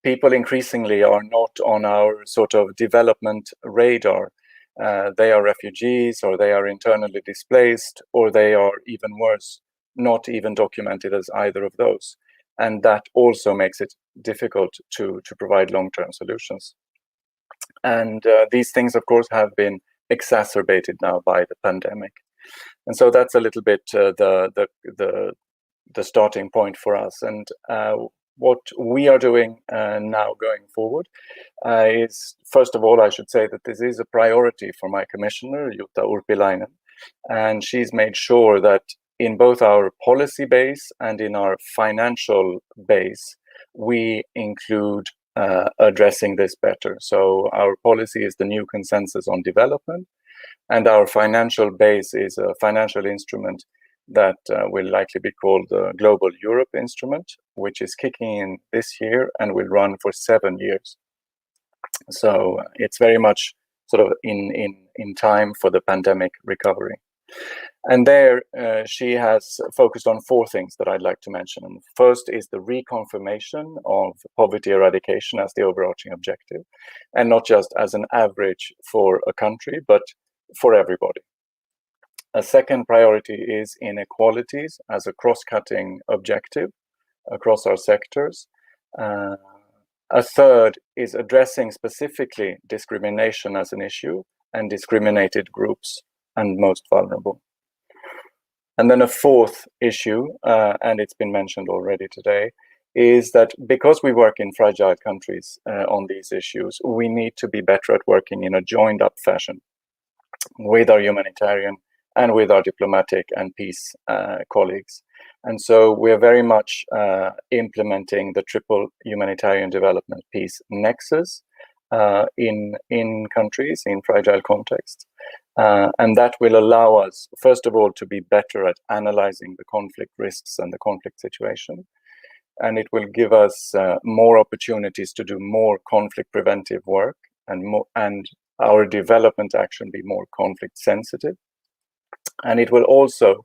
people increasingly are not on our sort of development radar. They are refugees, or they are internally displaced, or they are even worse, not even documented as either of those. And that also makes it difficult to provide long-term solutions. And these things, of course, have been exacerbated now by the pandemic. And so that's a little bit the starting point for us. And what we are doing now going forward is, first of all, I should say that this is a priority for my commissioner, Jutta Urpilainen, and she's made sure that in both our policy base and in our financial base, we include addressing this better. So our policy is the new consensus on development, and our financial base is a financial instrument that will likely be called the Global Europe Instrument, which is kicking in this year and will run for 7 years. So it's very much sort of in time for the pandemic recovery. And there she has focused on 4 things that I'd like to mention. And first is the reconfirmation of poverty eradication as the overarching objective, and not just as an average for a country, but for everybody. A second priority is inequalities as a cross-cutting objective across our sectors. A third is addressing specifically discrimination as an issue and discriminated groups and most vulnerable. And then a fourth issue, and it's been mentioned already today, is that because we work in fragile countries on these issues, we need to be better at working in a joined up fashion with our humanitarian and with our diplomatic and peace colleagues. And so we're very much implementing the triple humanitarian development peace nexus in countries, in fragile contexts. And that will allow us, first of all, to be better at analyzing the conflict risks and the conflict situation. And it will give us more opportunities to do more conflict preventive work and our development action be more conflict sensitive. And it will also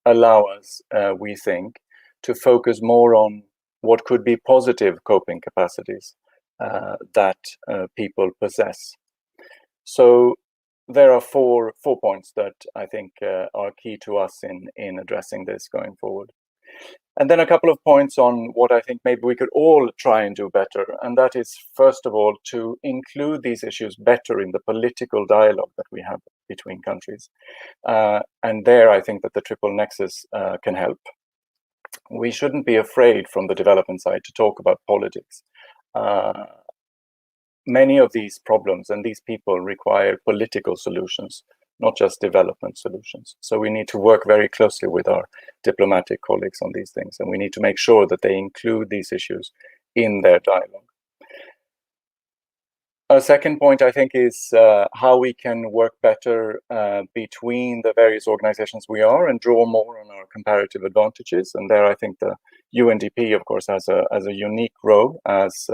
allow us, we think, to focus more on what could be positive coping capacities that people possess. So there are four points that I think are key to us in addressing this going forward. And then a couple of points on what I think maybe we could all try and do better. And that is, first of all, to include these issues better in the political dialogue that we have between countries. And there, I think that the triple nexus can help. We shouldn't be afraid from the development side to talk about politics. Many of these problems and these people require political solutions, not just development solutions. So we need to work very closely with our diplomatic colleagues on these things, and we need to make sure that they include these issues in their dialogue. A second point, I think, is how we can work better between the various organizations we are and draw more on our comparative advantages. And there, I think the UNDP, of course, has a unique role as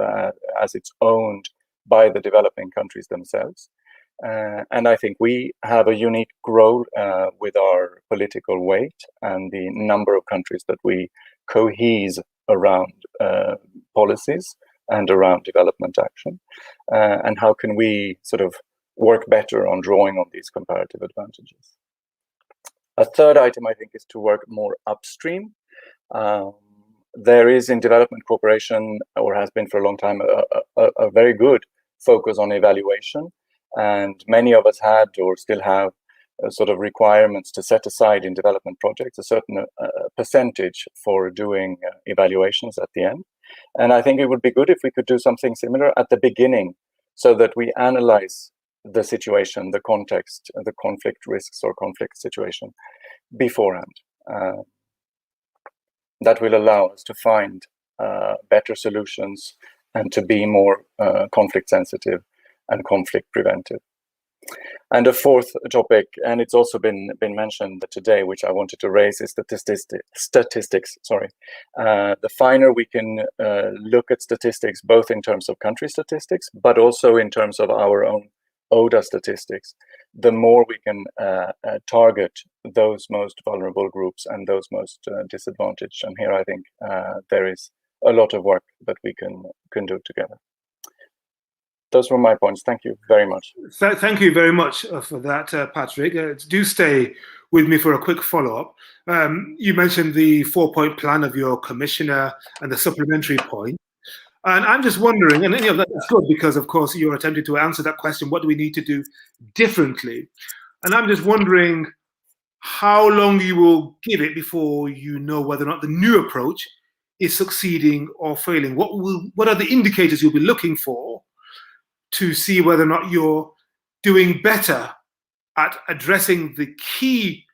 it's owned by the developing countries themselves. And I think we have a unique role with our political weight and the number of countries that we cohese around policies and around development action. And how can we sort of work better on drawing on these comparative advantages? A third item, I think, is to work more upstream. There is in development cooperation, or has been for a long time, a very good focus on evaluation. And many of us had or still have sort of requirements to set aside in development projects a certain percentage for doing evaluations at the end. And I think it would be good if we could do something similar at the beginning, so that we analyze the situation, the context, the conflict risks or conflict situation beforehand. That will allow us to find better solutions and to be more conflict sensitive and conflict preventive. And a fourth topic, and it's also been mentioned today, which I wanted to raise, is statistics. The finer we can look at statistics, both in terms of country statistics, but also in terms of our own ODA statistics, the more we can target those most vulnerable groups and those most disadvantaged. And here I think there is a lot of work that we can do together. Those were my points. Thank you very much. Thank you very much for that, Patrick. Do stay with me for a quick follow-up. You mentioned the 4-point plan of your commissioner and the supplementary point. And I'm just wondering, and that's good because, of course, you're attempting to answer that question, what do we need to do differently? And I'm just wondering how long you will give it before you know whether or not the new approach is succeeding or failing? What are the indicators you'll be looking for to see whether or not you're doing better at addressing the key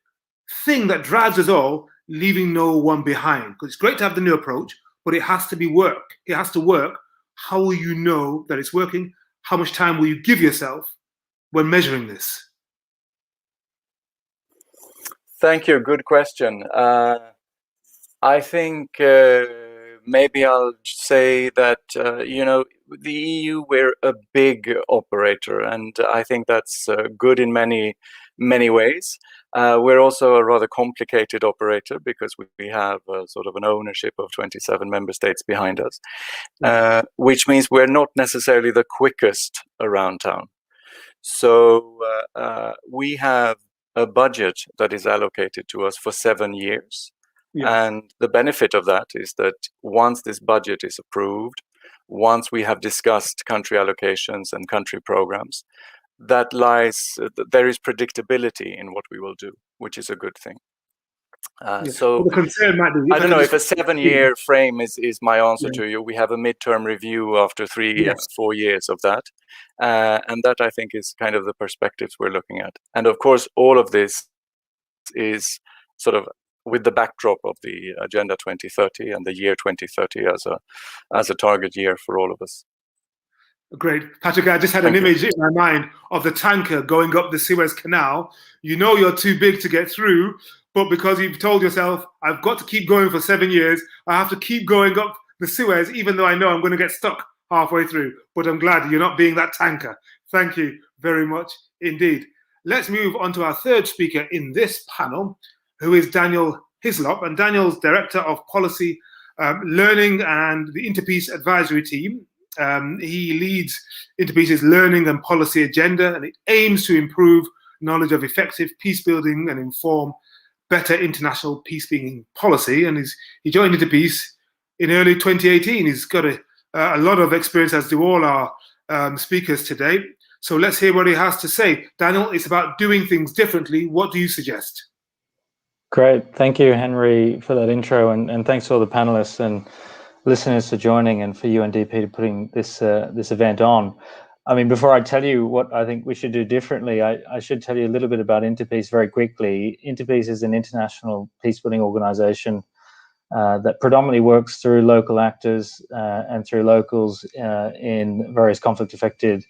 thing that drives us all, leaving no one behind? Because it's great to have the new approach, but it has to be work. It has to work. How will you know that it's working? How much time will you give yourself when measuring this? Thank you. Good question. I think maybe I'll say that, you know, the EU, we're a big operator, and I think that's good in many ways. We're also a rather complicated operator because we have sort of an ownership of 27 member states behind us, which means we're not necessarily the quickest around town. So we have a budget that is allocated to us for 7 years. Yeah. And the benefit of that is that once this budget is approved, once we have discussed country allocations and country programs, there is predictability in what we will do, which is a good thing. So the concern might be, I don't know if a 7-year frame is my answer to you. We have a midterm review after 4 years of that. And that, I think, is kind of the perspectives we're looking at. And of course, all of this is sort of with the backdrop of the Agenda 2030 and the year 2030 as a target year for all of us. Great. Patrick, I just had an image in my mind of the tanker going up the Suez Canal. You know you're too big to get through, but because you've told yourself, I've got to keep going for 7 years, I have to keep going up the Suez, even though I know I'm going to get stuck halfway through. But I'm glad you're not being that tanker. Thank you very much indeed. Let's move on to our third speaker in this panel, who is Daniel Hislock. And Daniel's Director of Policy Learning and the Interpeace Advisory Team. He leads Interpeace's learning and policy agenda, and it aims to improve knowledge of effective peace building and inform better international peacekeeping policy. And he joined Interpeace in early 2018. He's got a lot of experience, as do all our speakers today. So let's hear what he has to say. Daniel, it's about doing things differently. What do you suggest? Great. Thank you, Henry, for that intro. And thanks to all the panelists and listeners for joining, and for UNDP to putting this event on. I mean, before I tell you what I think we should do differently, I should tell you a little bit about Interpeace very quickly. Interpeace is an international peacebuilding organization that predominantly works through local actors and through locals in various conflict-affected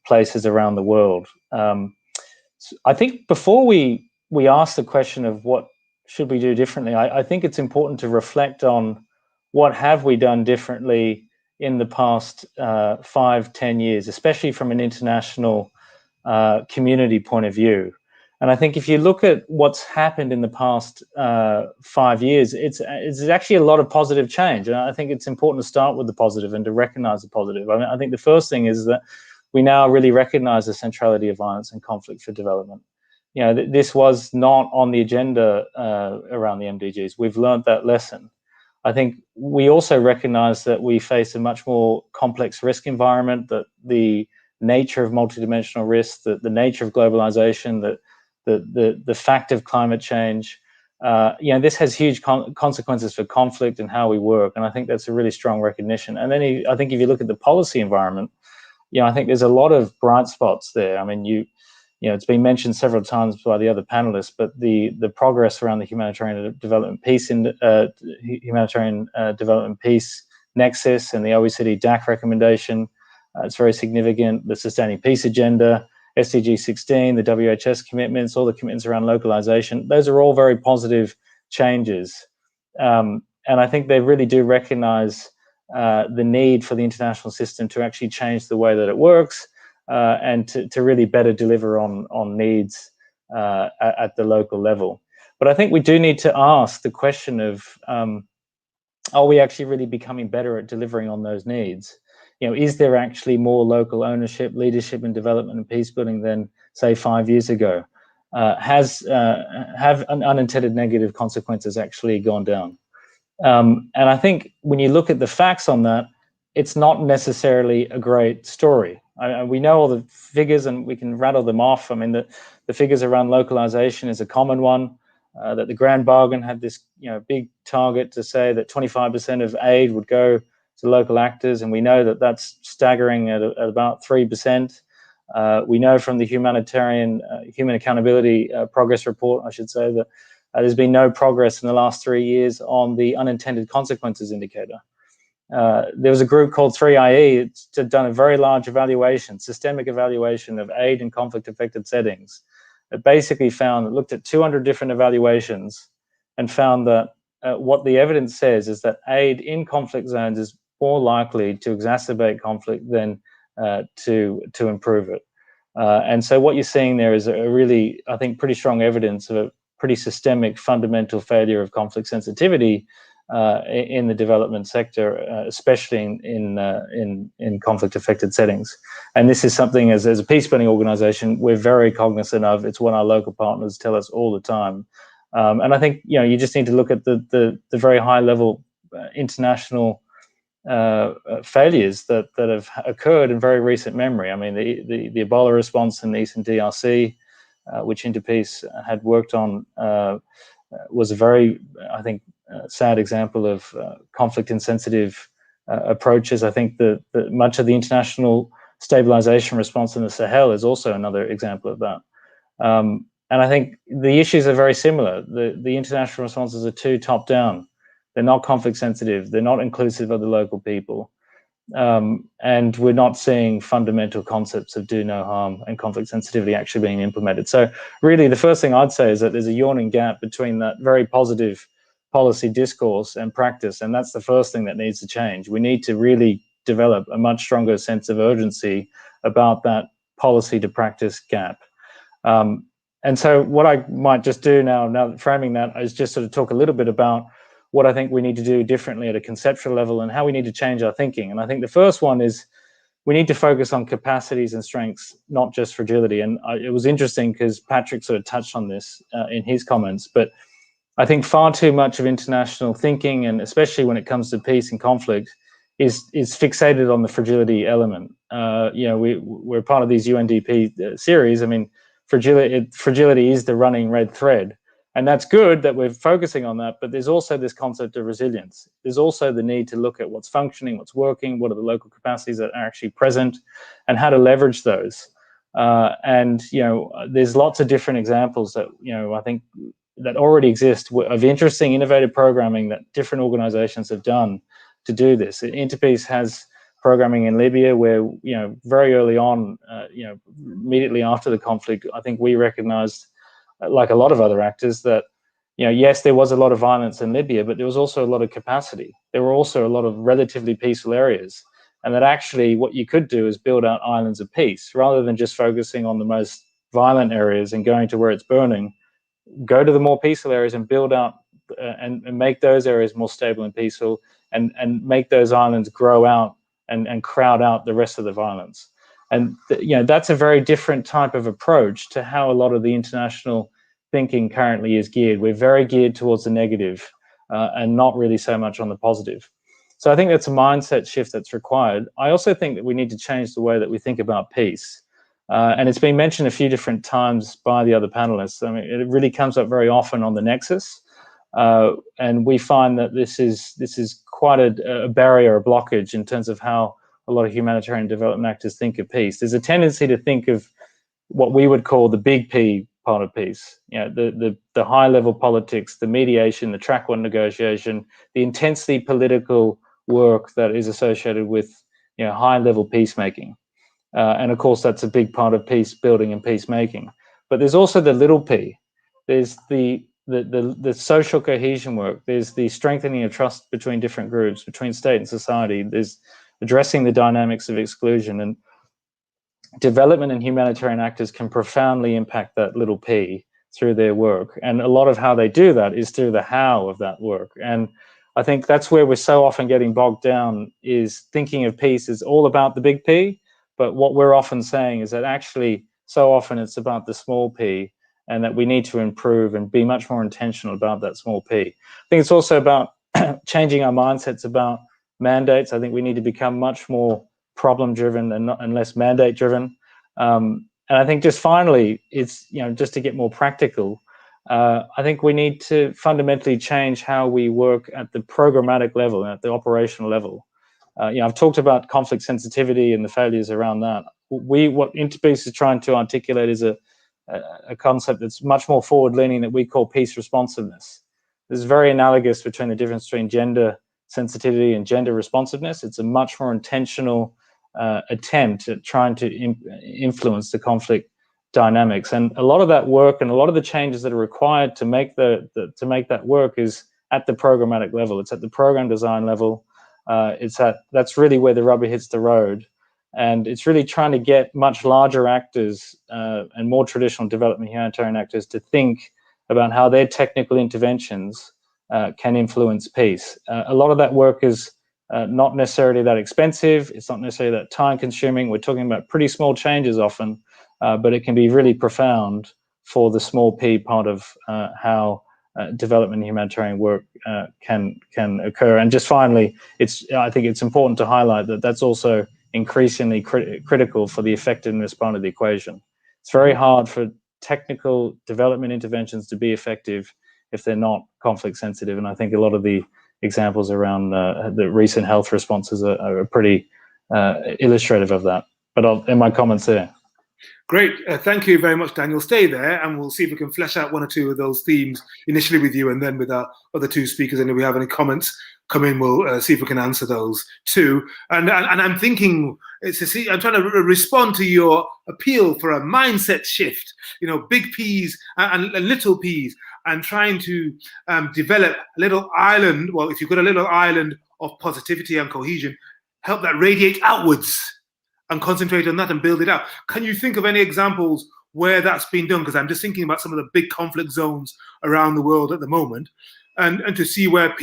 places around the world. So I think before we ask the question of what should we do differently, I think it's important to reflect on what have we done differently in the past 5-10 years, especially from an international community point of view. And I think if you look at what's happened in the past 5 years, it's actually a lot of positive change. And I think it's important to start with the positive and to recognize the positive. I mean, I think the first thing is that we now really recognize the centrality of violence and conflict for development. You know, this was not on the agenda around the MDGs. We've learned that lesson. I think we also recognize that we face a much more complex risk environment, that the nature of multidimensional risk, the nature of globalization, the fact of climate change, you know, this has huge consequences for conflict and how we work. And I think that's a really strong recognition. And then I think if you look at the policy environment, you know, I think there's a lot of bright spots there. I mean, you know, it's been mentioned several times by the other panelists, but the progress around the humanitarian development peace nexus and the OECD DAC recommendation, it's very significant. The Sustaining Peace Agenda, SDG 16, the WHS commitments, all the commitments around localization, those are all very positive changes. And I think they really do recognize the need for the international system to actually change the way that it works, and to really better deliver on needs at the local level. But I think we do need to ask the question of, are we actually really becoming better at delivering on those needs? You know, is there actually more local ownership, leadership and development and peace building than, say, 5 years ago? Have unintended negative consequences actually gone down? And I think when you look at the facts on that, it's not necessarily a great story. We know all the figures and we can rattle them off. I mean, the figures around localization is a common one. that the Grand Bargain had this big target to say that 25% of aid would go to local actors, and we know that that's staggering at about 3%. We know from the humanitarian human accountability progress report, I should say, that there's been no progress in the last 3 years on the unintended consequences indicator. There was a group called 3IE. It's done a very large evaluation, systemic evaluation of aid in conflict-affected settings. It basically looked at 200 different evaluations and found that what the evidence says is that aid in conflict zones is more likely to exacerbate conflict than to improve it. And so what you're seeing there is a really, I think, pretty strong evidence of a pretty systemic fundamental failure of conflict sensitivity in the development sector, especially in conflict-affected settings. And this is something, as a peace-building organization, we're very cognizant of. It's what our local partners tell us all the time. And I think you just need to look at the very high-level international failures that have occurred in very recent memory. I mean, the Ebola response in the Eastern DRC, which Interpeace had worked on, was a very, I think, sad example of conflict-insensitive approaches. I think that much of the international stabilization response in the Sahel is also another example of that. And I think the issues are very similar. The international responses are too top-down. They're not conflict-sensitive. They're not inclusive of the local people. And we're not seeing fundamental concepts of do no harm and conflict sensitivity actually being implemented. So really, the first thing I'd say is that there's a yawning gap between that very positive policy discourse and practice, and that's the first thing that needs to change. We need to really develop a much stronger sense of urgency about that policy to practice gap. And so what I might just do now framing that, is just sort of talk a little bit about what I think we need to do differently at a conceptual level and how we need to change our thinking. And I think the first one is we need to focus on capacities and strengths, not just fragility. And it was interesting because Patrick sort of touched on this in his comments, but I think far too much of international thinking, and especially when it comes to peace and conflict, is fixated on the fragility element. We're part of these UNDP series. I mean, fragility is the running red thread. And that's good that we're focusing on that, but there's also this concept of resilience. There's also the need to look at what's functioning, what's working, what are the local capacities that are actually present, and how to leverage those. And there's lots of different examples that I think that already exist of interesting, innovative programming that different organizations have done to do this. Interpeace has programming in Libya where, very early on, immediately after the conflict, I think we recognized, like a lot of other actors, that yes, there was a lot of violence in Libya, but there was also a lot of capacity. There were also a lot of relatively peaceful areas, and that actually what you could do is build out islands of peace rather than just focusing on the most violent areas and going to where it's burning. Go to the more peaceful areas and build out and make those areas more stable and peaceful, and make those islands grow out and crowd out the rest of the violence. And that's a very different type of approach to how a lot of the international thinking currently is geared. We're very geared towards the negative and not really so much on the positive. So I think that's a mindset shift that's required. I also think that we need to change the way that we think about peace. And it's been mentioned a few different times by the other panelists. I mean, it really comes up very often on the nexus. And we find that this is quite a barrier, a blockage in terms of how a lot of humanitarian development actors think of peace. There's a tendency to think of what we would call the big P part of peace. The high level politics, the mediation, the track one negotiation, the intensely political work that is associated with high level peacemaking. And of course, that's a big part of peace building and peacemaking. But there's also the little p. There's the social cohesion work. There's the strengthening of trust between different groups, between state and society. There's addressing the dynamics of exclusion. And development and humanitarian actors can profoundly impact that little p through their work. And a lot of how they do that is through the how of that work. And I think that's where we're so often getting bogged down, is thinking of peace is all about the big P. But what we're often saying is that actually so often it's about the small p, and that we need to improve and be much more intentional about that small p. I think it's also about changing our mindsets about mandates. I think we need to become much more problem-driven and less mandate-driven. And I think just finally, it's just to get more practical. I think we need to fundamentally change how we work at the programmatic level, at the operational level. I've talked about conflict sensitivity and the failures around that. What Interpeace is trying to articulate is a concept that's much more forward-leaning that we call peace responsiveness. This is very analogous between the difference between gender sensitivity and gender responsiveness. It's a much more intentional attempt at trying to influence the conflict dynamics, and a lot of that work and a lot of the changes that are required to make that work is at the programmatic level. It's at the program design level. That's really where the rubber hits the road, and it's really trying to get much larger actors and more traditional development humanitarian actors to think about how their technical interventions can influence peace. A lot of that work is not necessarily that expensive. It's not necessarily that time consuming. We're talking about pretty small changes often, but it can be really profound for the small p part of how development and humanitarian work can occur. And just finally, I think it's important to highlight that that's also increasingly critical for the effectiveness part of the equation. It's very hard for technical development interventions to be effective if they're not conflict sensitive, and I think a lot of the examples around the recent health responses are pretty illustrative of that. But I'll end my comments there. Great. Thank you very much, Daniel. Stay there and we'll see if we can flesh out one or two of those themes initially with you and then with our other two speakers. And if we have any comments come in, we'll see if we can answer those too. And I'm thinking, I'm trying to respond to your appeal for a mindset shift, big P's and little P's, and trying to develop a little island. Well, if you've got a little island of positivity and cohesion, help that radiate outwards and concentrate on that and build it out. Can you think of any examples where that's been done? Because I'm just thinking about some of the big conflict zones around the world at the moment, and to see where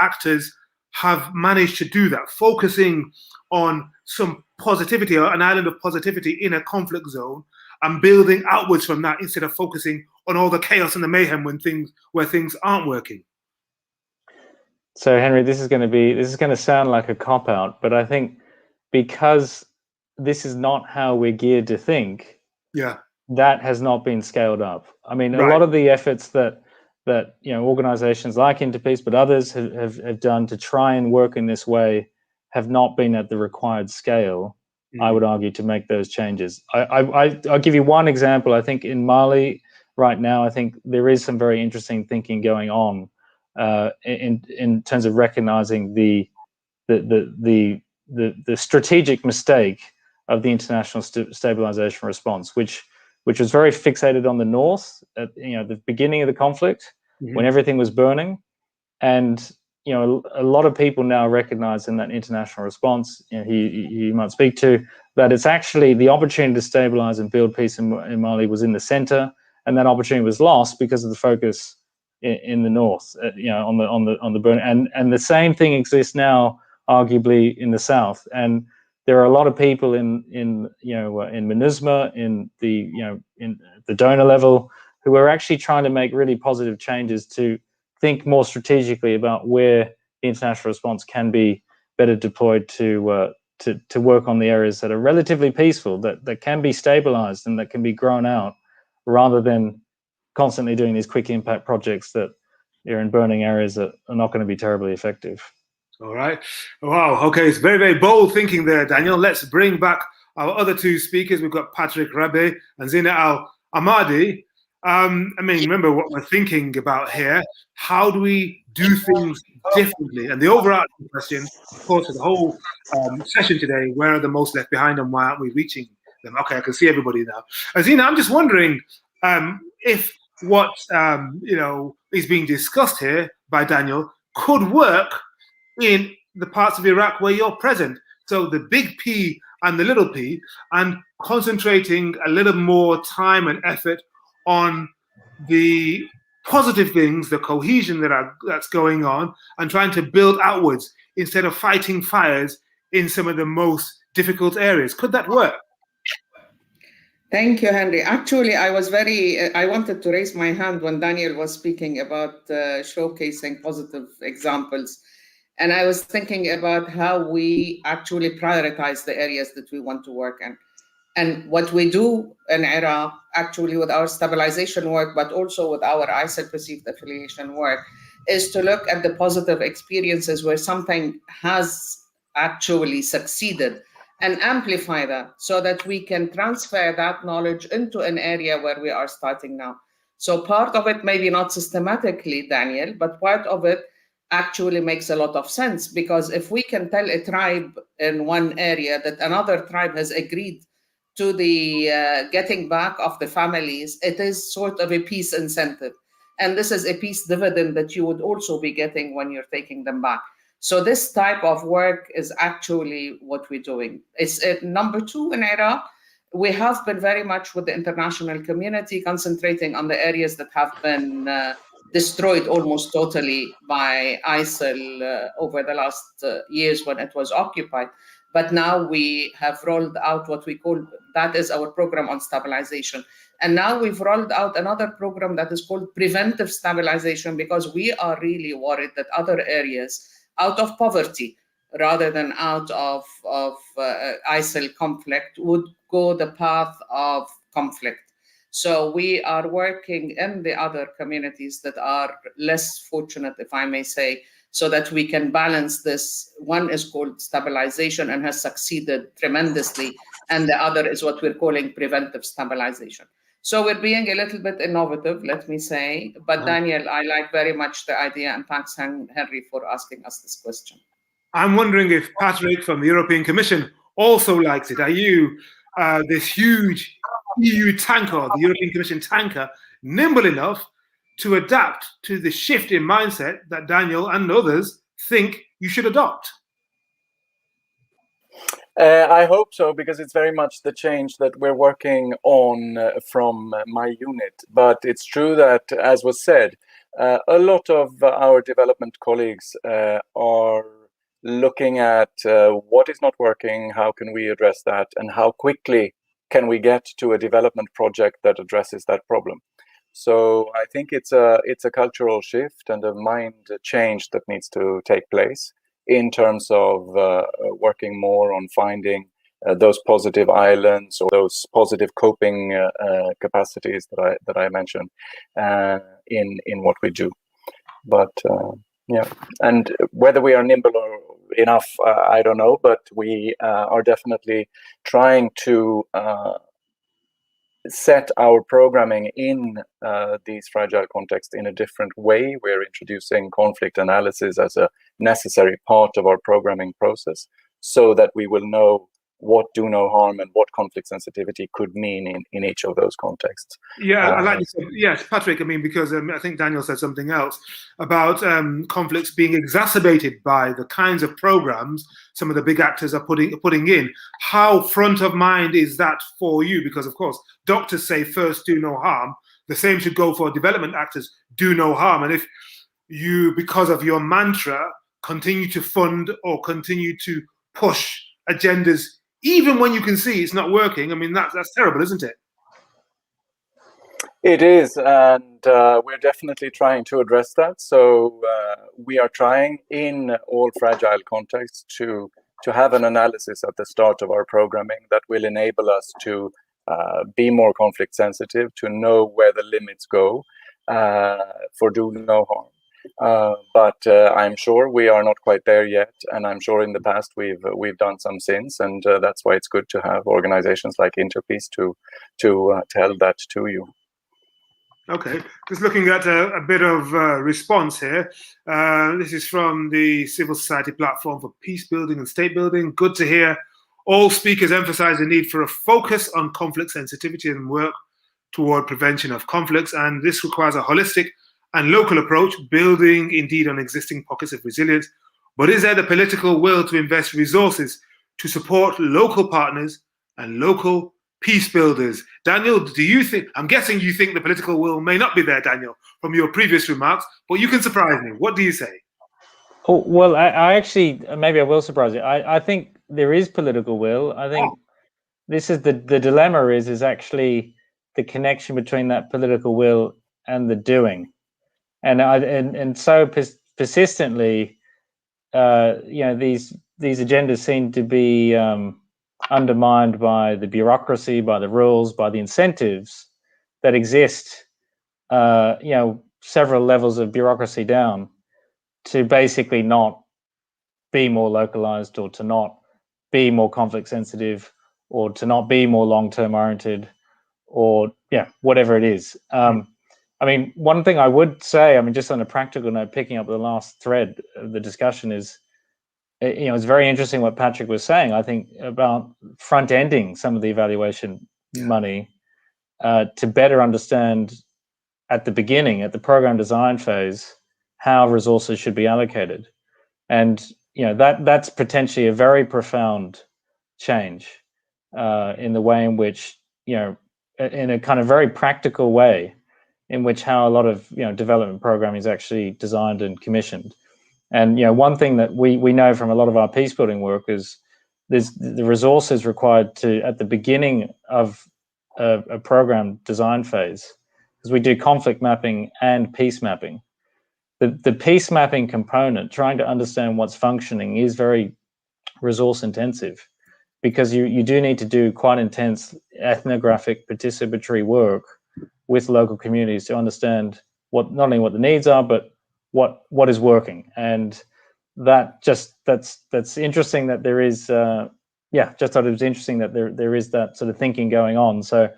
actors have managed to do that, focusing on some positivity or an island of positivity in a conflict zone and building outwards from that instead of focusing on all the chaos and the mayhem where things aren't working. So Henry, this is going to sound like a cop-out, but I think because this is not how we're geared to think, that has not been scaled up. I mean, a lot of the efforts that organizations like Interpeace, but others have done to try and work in this way have not been at the required scale, I would argue, to make those changes. I'll give you one example. I think in Mali right now, I think there is some very interesting thinking going on in terms of recognizing the strategic mistake of the international stabilization response, which was very fixated on the north at the beginning of the conflict, when everything was burning, and a lot of people now recognize in that international response you might speak to that it's actually the opportunity to stabilize and build peace in Mali was in the center, and that opportunity was lost because of the focus in the north, on the burn, and the same thing exists now arguably in the south. And there are a lot of people in MINUSMA, in the donor level, who are actually trying to make really positive changes to think more strategically about where the international response can be better deployed to work on the areas that are relatively peaceful, that can be stabilized and that can be grown out, rather than constantly doing these quick impact projects that are in burning areas that are not going to be terribly effective. All right. Wow. Okay. It's very, very bold thinking there, Daniel. Let's bring back our other two speakers. We've got Patrick Rabe and Zina Al-Ahmadi. Remember what we're thinking about here. How do we do things differently? And the overarching question, of course, for the whole session today, where are the most left behind and why aren't we reaching them? Okay, I can see everybody now. Zina, I'm just wondering if what is being discussed here by Daniel could work in the parts of Iraq where you're present. So the big P and the little p, and concentrating a little more time and effort on the positive things, the cohesion that's going on, and trying to build outwards instead of fighting fires in some of the most difficult areas. Could that work? Thank you, Henry. Actually, I wanted to raise my hand when Daniel was speaking about showcasing positive examples. And I was thinking about how we actually prioritize the areas that we want to work in. And what we do in Iraq actually with our stabilization work, but also with our ISIL perceived affiliation work, is to look at the positive experiences where something has actually succeeded and amplify that so that we can transfer that knowledge into an area where we are starting now. So part of it, maybe not systematically, Daniel, but part of it actually makes a lot of sense, because if we can tell a tribe in one area that another tribe has agreed to the getting back of the families, it is sort of a peace incentive. And this is a peace dividend that you would also be getting when you're taking them back. So this type of work is actually what we're doing. It's number two in Iraq. We have been very much with the international community concentrating on the areas that have been destroyed almost totally by ISIL over the last years when it was occupied. But now we have rolled out what we call, that is our program on stabilization. And now we've rolled out another program that is called preventive stabilization, because we are really worried that other areas out of poverty rather than out of ISIL conflict would go the path of conflict. So we are working in the other communities that are less fortunate, if I may say, so that we can balance this. One is called stabilization and has succeeded tremendously, and the other is what we're calling preventive stabilization. So we're being a little bit innovative, let me say. But Daniel, I like very much the idea, and thanks, Henry, for asking us this question. I'm wondering if Patrick from the European Commission also likes it. Are you, this huge EU tanker, the European Commission tanker, nimble enough to adapt to the shift in mindset that Daniel and others think you should adopt? I hope so, because it's very much the change that we're working on from my unit. But it's true that, as was said, a lot of our development colleagues are looking at what is not working, how can we address that, and how quickly can we get to a development project that addresses that problem. So I think it's a cultural shift and a mind change that needs to take place in terms of working more on finding those positive islands or those positive coping capacities that I mentioned in what we do. But yeah, and whether we are nimble enough, I don't know, but we are definitely trying to set our programming in these fragile contexts in a different way. We're introducing conflict analysis as a necessary part of our programming process, so that we will know what do no harm and what conflict sensitivity could mean in each of those contexts. Yeah, I like this. Yes, Patrick, I mean, because I think Daniel said something else about conflicts being exacerbated by the kinds of programs some of the big actors are putting in. How front of mind is that for you? Because, of course, doctors say first do no harm. The same should go for development actors, do no harm. And if you, because of your mantra, continue to fund or continue to push agendas, even when you can see it's not working, I mean, that's terrible, isn't it? It is, and we're definitely trying to address that. So we are trying in all fragile contexts to have an analysis at the start of our programming that will enable us to be more conflict sensitive, to know where the limits go for do no harm. But I'm sure we are not quite there yet, and I'm sure in the past we've done some sins, and that's why it's good to have organizations like Interpeace to tell that to you. Okay, just looking at a bit of response here. This is from the Civil Society Platform for Peace Building and State Building. Good to hear all speakers emphasize the need for a focus on conflict sensitivity and work toward prevention of conflicts, and this requires a holistic and local approach, building indeed on existing pockets of resilience. But is there the political will to invest resources to support local partners and local peace builders? Daniel, do you think, I'm guessing you think the political will may not be there, Daniel, from your previous remarks, but you can surprise me. What do you say? Oh, well, I actually, maybe I will surprise you. I think there is political will. I think this is the dilemma is actually the connection between that political will and the doing. And so persistently, these agendas seem to be undermined by the bureaucracy, by the rules, by the incentives that exist, several levels of bureaucracy down, to basically not be more localized, or to not be more conflict sensitive, or to not be more long-term oriented, or whatever it is. I mean, one thing I would say, I mean, just on a practical note, picking up the last thread of the discussion, is, it's very interesting what Patrick was saying, I think, about front-ending some of the evaluation money to better understand at the beginning, at the program design phase, how resources should be allocated. And, that's potentially a very profound change in the way in which, in a kind of very practical way, in which how a lot of development programming is actually designed and commissioned. And one thing that we know from a lot of our peace building work is there's the resources required to, at the beginning of a program design phase, because we do conflict mapping and peace mapping. The peace mapping component, trying to understand what's functioning, is very resource intensive, because you do need to do quite intense ethnographic participatory work with local communities to understand not only what the needs are, but what is working. And that's interesting that there is just thought it was interesting that there is that sort of thinking going on. So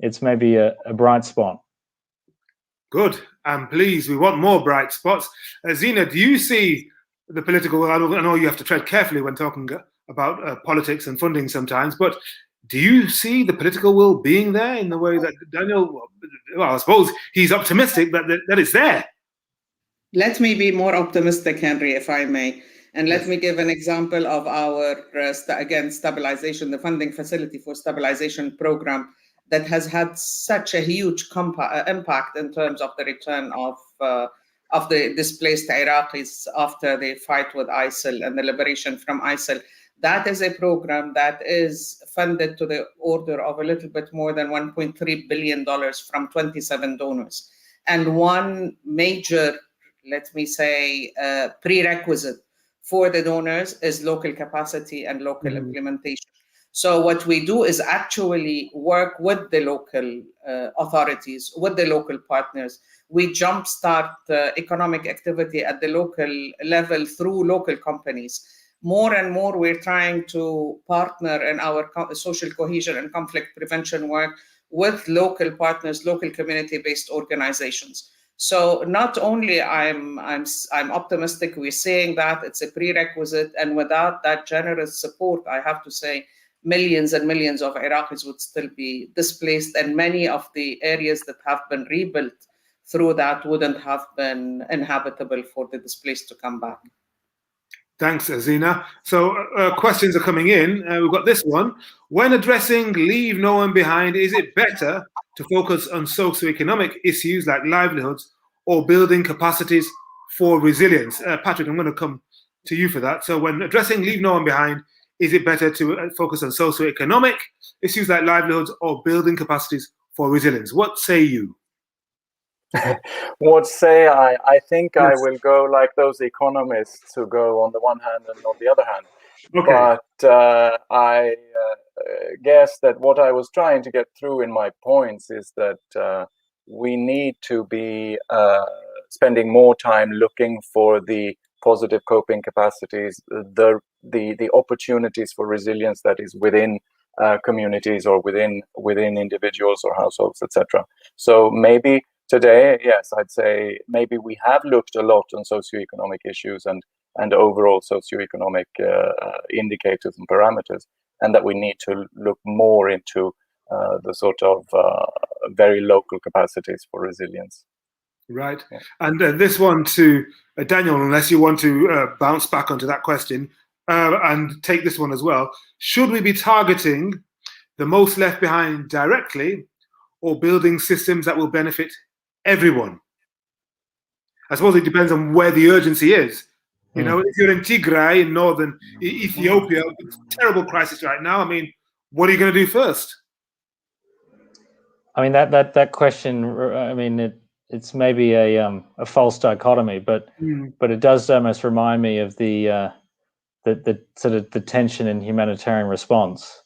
it's maybe a bright spot. Good. I'm pleased. We want more bright spots. Zina, do you see the political, I know you have to tread carefully when talking about politics and funding sometimes, but do you see the political will being there in the way that Daniel, well, I suppose he's optimistic that it's there? Let me be more optimistic, Henry, if I may. And let me give an example of our, stabilization, the funding facility for stabilization program that has had such a huge impact in terms of the return of the displaced Iraqis after the fight with ISIL and the liberation from ISIL. That is a program that is funded to the order of a little bit more than $1.3 billion from 27 donors. And one major, let me say, prerequisite for the donors is local capacity and local implementation. So what we do is actually work with the local authorities, with the local partners. We jumpstart economic activity at the local level through local companies. More and more, we're trying to partner in our social cohesion and conflict prevention work with local partners, local community-based organizations. So not only I'm optimistic, we're saying that it's a prerequisite, and without that generous support, I have to say, millions and millions of Iraqis would still be displaced, and many of the areas that have been rebuilt through that wouldn't have been inhabitable for the displaced to come back. Thanks, Zina. So questions are coming in. We've got this one. When addressing Leave No One Behind, is it better to focus on socioeconomic issues like livelihoods or building capacities for resilience? Patrick, I'm going to come to you for that. So when addressing Leave No One Behind, is it better to focus on socioeconomic issues like livelihoods or building capacities for resilience? What say you? What say I? I think yes. I will go like those economists who go on the one hand and on the other hand. Okay. But I guess that what I was trying to get through in my points is that we need to be spending more time looking for the positive coping capacities, the opportunities for resilience that is within communities or within individuals or households, etc. So maybe today, yes, I'd say maybe we have looked a lot on socioeconomic issues and overall socioeconomic indicators and parameters, and that we need to look more into the sort of very local capacities for resilience. Right. Yeah. And this one to Daniel, unless you want to bounce back onto that question and take this one as well. Should we be targeting the most left behind directly or building systems that will benefit everyone? I suppose it depends on where the urgency is. You know, if you're in Tigray in northern Ethiopia, it's a terrible crisis right now. I mean, what are you going to do first? I mean, that question, I mean, it's maybe a false dichotomy, but it does almost remind me of the sort of the tension in humanitarian response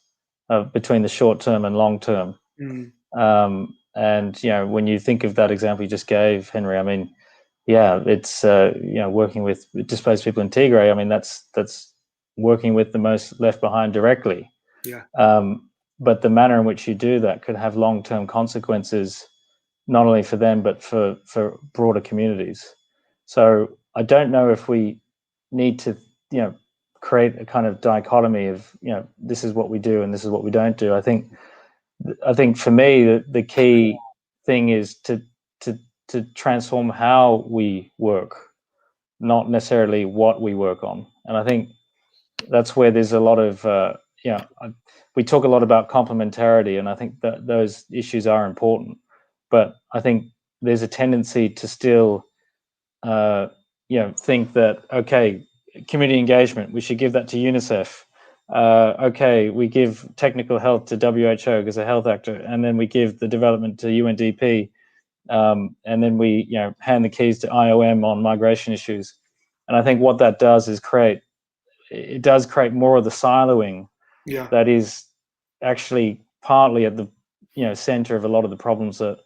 between the short term and long term. And when you think of that example you just gave, Henry, I mean, yeah, it's working with displaced people in Tigray. I mean, that's working with the most left behind directly. Yeah. But the manner in which you do that could have long-term consequences, not only for them but for broader communities. So I don't know if we need to create a kind of dichotomy of this is what we do and this is what we don't do. I think for me the key thing is to transform how we work, not necessarily what we work on. And I think that's where there's a lot of we talk a lot about complementarity, and I think that those issues are important, but I think there's a tendency to still think that, okay, community engagement, we should give that to UNICEF. Okay, we give technical health to WHO because a health actor, and then we give the development to UNDP, and then we hand the keys to IOM on migration issues. And I think what that does is create more of the siloing that is actually partly at the center of a lot of the problems that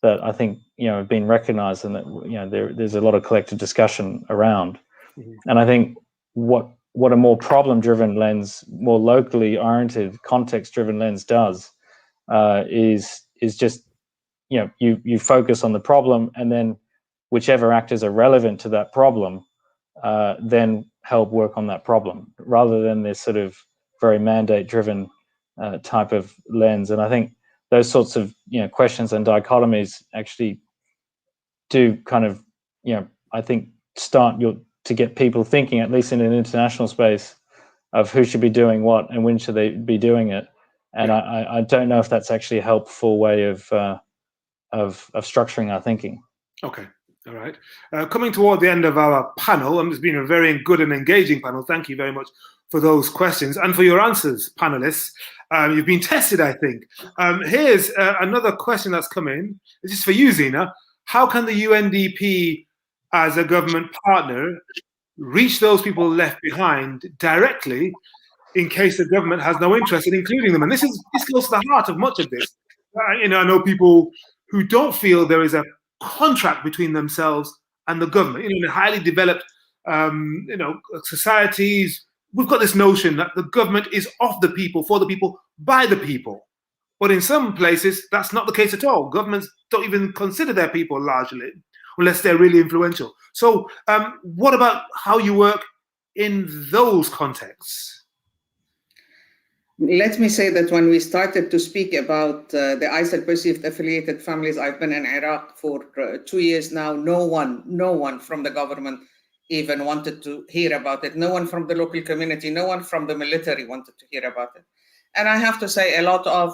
I think have been recognized, and that there's a lot of collective discussion around. And I think what a more problem-driven lens, more locally oriented, context-driven lens does is just you focus on the problem, and then whichever actors are relevant to that problem then help work on that problem, rather than this sort of very mandate-driven type of lens. And I think those sorts of questions and dichotomies actually do kind of I think start to get people thinking, at least in an international space, of who should be doing what and when should they be doing it. And I don't know if that's actually a helpful way of structuring our thinking. Okay. All right. Coming toward the end of our panel, and it's been a very good and engaging panel. Thank you very much for those questions and for your answers, panelists. You've been tested, I think. Here's another question that's come in. This is for you, Zina. How can the UNDP, as a government partner, reach those people left behind directly in case the government has no interest in including them? And this goes to the heart of much of this. I know people who don't feel there is a contract between themselves and the government. In highly developed societies, we've got this notion that the government is of the people, for the people, by the people. But in some places, that's not the case at all. Governments don't even consider their people largely, unless they're really influential. So what about how you work in those contexts? Let me say that when we started to speak about the ISIL perceived affiliated families, I've been in Iraq for 2 years now. No one from the government even wanted to hear about it. No one from the local community, no one from the military wanted to hear about it. And I have to say, a lot of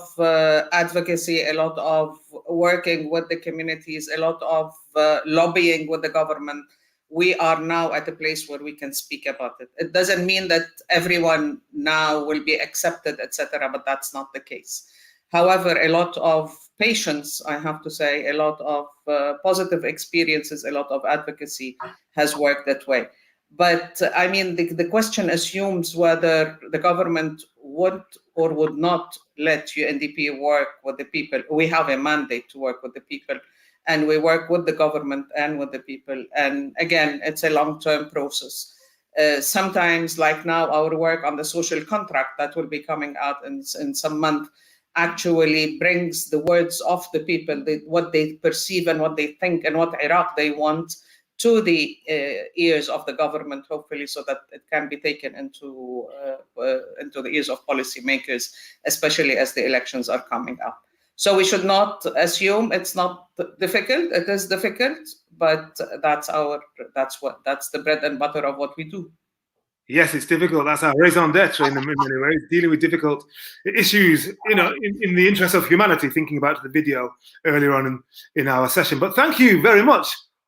advocacy, a lot of working with the communities, a lot of lobbying with the government. We are now at a place where we can speak about it. It doesn't mean that everyone now will be accepted, etc., but that's not the case. However, a lot of patience, I have to say, a lot of positive experiences, a lot of advocacy has worked that way. But I mean, the question assumes whether the government would or would not let UNDP work with the people. We have a mandate to work with the people, and we work with the government and with the people. And again, it's a long-term process. Sometimes, like now, our work on the social contract that will be coming out in some month actually brings the words of the people, what they perceive and what they think and what Iraq they want, to the ears of the government, hopefully, so that it can be taken into the ears of policymakers, especially as the elections are coming up. So we should not assume it's not difficult. It is difficult, but that's the bread and butter of what we do. Yes, it's difficult. That's our raison d'etre in many ways, dealing with difficult issues, in the interest of humanity, thinking about the video earlier on in our session. But thank you very much,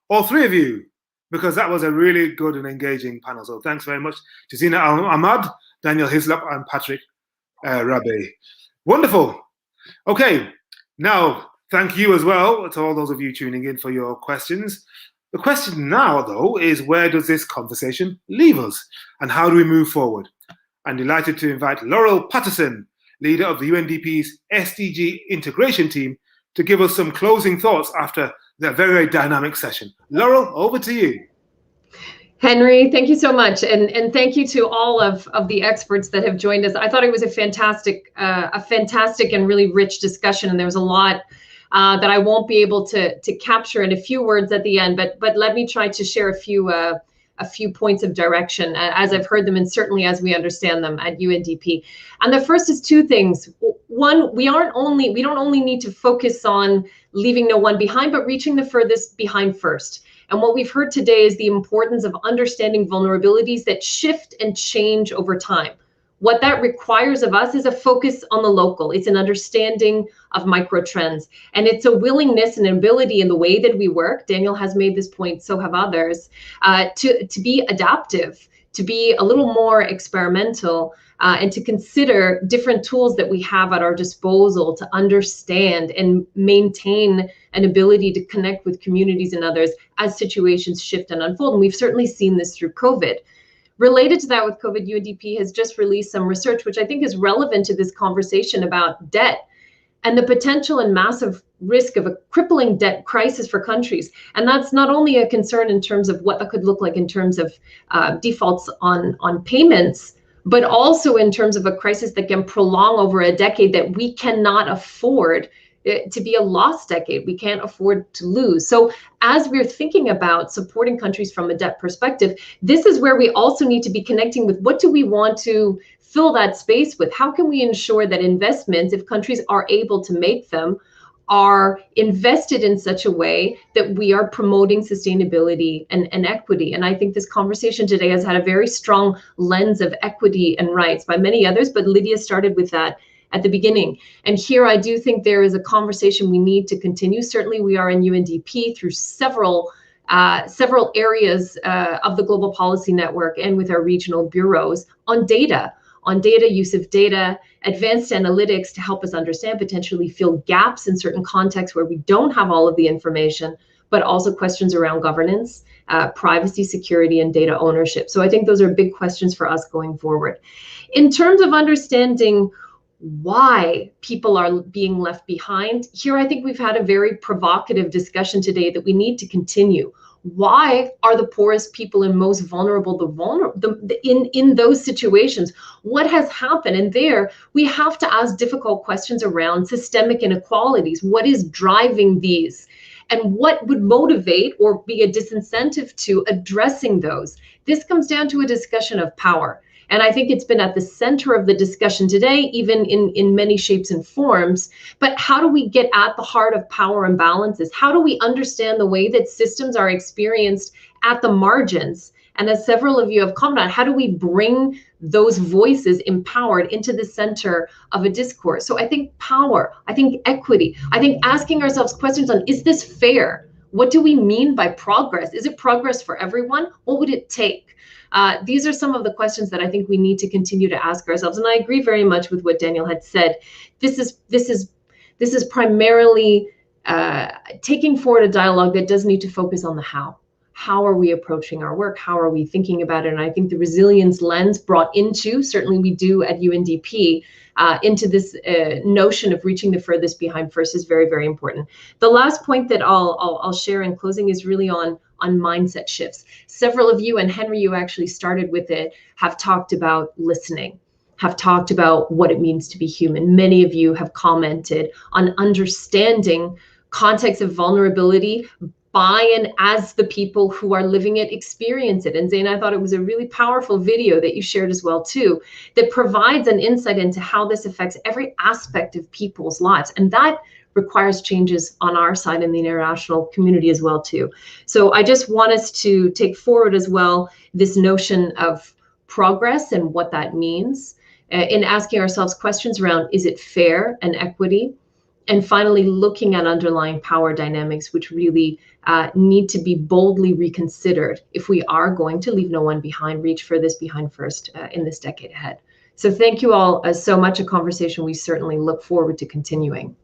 all three of you, because that was a really good and engaging panel. So thanks very much to Zina Ahmad, Daniel Hislock, and Patrick Rabe. Wonderful. Okay, now thank you as well to all those of you tuning in for your questions. The question now, though, is where does this conversation leave us and how do we move forward? I'm delighted to invite Laurel Patterson, leader of the UNDP's SDG integration team, to give us some closing thoughts after that very, very dynamic session. Laurel, over to you. Henry, thank you so much. And thank you to all of the experts that have joined us. I thought it was a fantastic and really rich discussion. And there was a lot that I won't be able to capture in a few words at the end, but let me try to share a few points of direction as I've heard them and certainly as we understand them at UNDP. And the first is two things. One, we don't only need to focus on leaving no one behind, but reaching the furthest behind first. And what we've heard today is the importance of understanding vulnerabilities that shift and change over time. What that requires of us is a focus on the local. It's an understanding of micro trends. And it's a willingness and ability in the way that we work. Daniel has made this point, so have others, to be adaptive, to be a little more experimental, and to consider different tools that we have at our disposal to understand and maintain an ability to connect with communities and others as situations shift and unfold. And we've certainly seen this through COVID. Related to that with COVID, UNDP has just released some research, which I think is relevant to this conversation about debt and the potential and massive risk of a crippling debt crisis for countries. And that's not only a concern in terms of what that could look like in terms of defaults on payments, but also in terms of a crisis that can prolong over a decade that we cannot afford to be a lost decade. We can't afford to lose. So as we're thinking about supporting countries from a debt perspective, this is where we also need to be connecting with what do we want to fill that space with? How can we ensure that investments, if countries are able to make them, are invested in such a way that we are promoting sustainability and equity? And I think this conversation today has had a very strong lens of equity and rights by many others, but Lydia started with that at the beginning. And here I do think there is a conversation we need to continue. Certainly we are in UNDP through several areas of the Global Policy Network and with our regional bureaus on data, use of data, advanced analytics to help us understand, potentially fill gaps in certain contexts where we don't have all of the information, but also questions around governance, privacy, security, and data ownership. So I think those are big questions for us going forward. In terms of understanding why people are being left behind, here I think we've had a very provocative discussion today that we need to continue. Why are the poorest people and most vulnerable in those situations? What has happened? And there we have to ask difficult questions around systemic inequalities. What is driving these? And what would motivate or be a disincentive to addressing those? This comes down to a discussion of power. And I think it's been at the center of the discussion today, even in many shapes and forms. But how do we get at the heart of power imbalances? How do we understand the way that systems are experienced at the margins? And as several of you have commented on, how do we bring those voices empowered into the center of a discourse? So I think power, I think equity, I think asking ourselves questions on, is this fair? What do we mean by progress? Is it progress for everyone? What would it take? These are some of the questions that I think we need to continue to ask ourselves. And I agree very much with what Daniel had said. This is primarily taking forward a dialogue that does need to focus on the how. How are we approaching our work? How are we thinking about it? And I think the resilience lens brought into, certainly we do at UNDP, into this notion of reaching the furthest behind first is very, very important. The last point that I'll share in closing is really on mindset shifts. Several of you, and Henry, you actually started with it, have talked about listening, have talked about what it means to be human. Many of you have commented on understanding context of vulnerability by and as the people who are living it experience it. And Zain, I thought it was a really powerful video that you shared as well too, that provides an insight into how this affects every aspect of people's lives. And that requires changes on our side in the international community as well too. So I just want us to take forward as well this notion of progress and what that means in asking ourselves questions around, is it fair and equity? And finally, looking at underlying power dynamics, which really need to be boldly reconsidered if we are going to leave no one behind, reach furthest behind first in this decade ahead. So thank you all so much, a conversation we certainly look forward to continuing.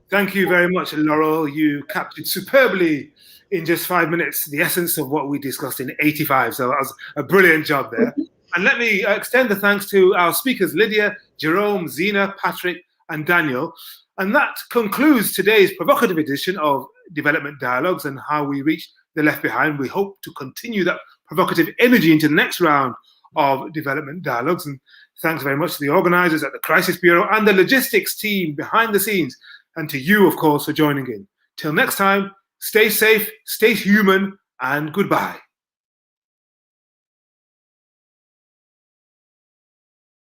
Thank you very much, Laurel. You captured superbly in just 5 minutes the essence of what we discussed in 85. So that was a brilliant job there. And let me extend the thanks to our speakers, Lydia, Jerome, Zina, Patrick, and Daniel. And that concludes today's provocative edition of Development Dialogues and How We Reach the Left Behind. We hope to continue that provocative energy into the next round of Development Dialogues. And thanks very much to the organizers at the Crisis Bureau and the logistics team behind the scenes, and to you, of course, for joining in. Till next time, stay safe, stay human, and goodbye.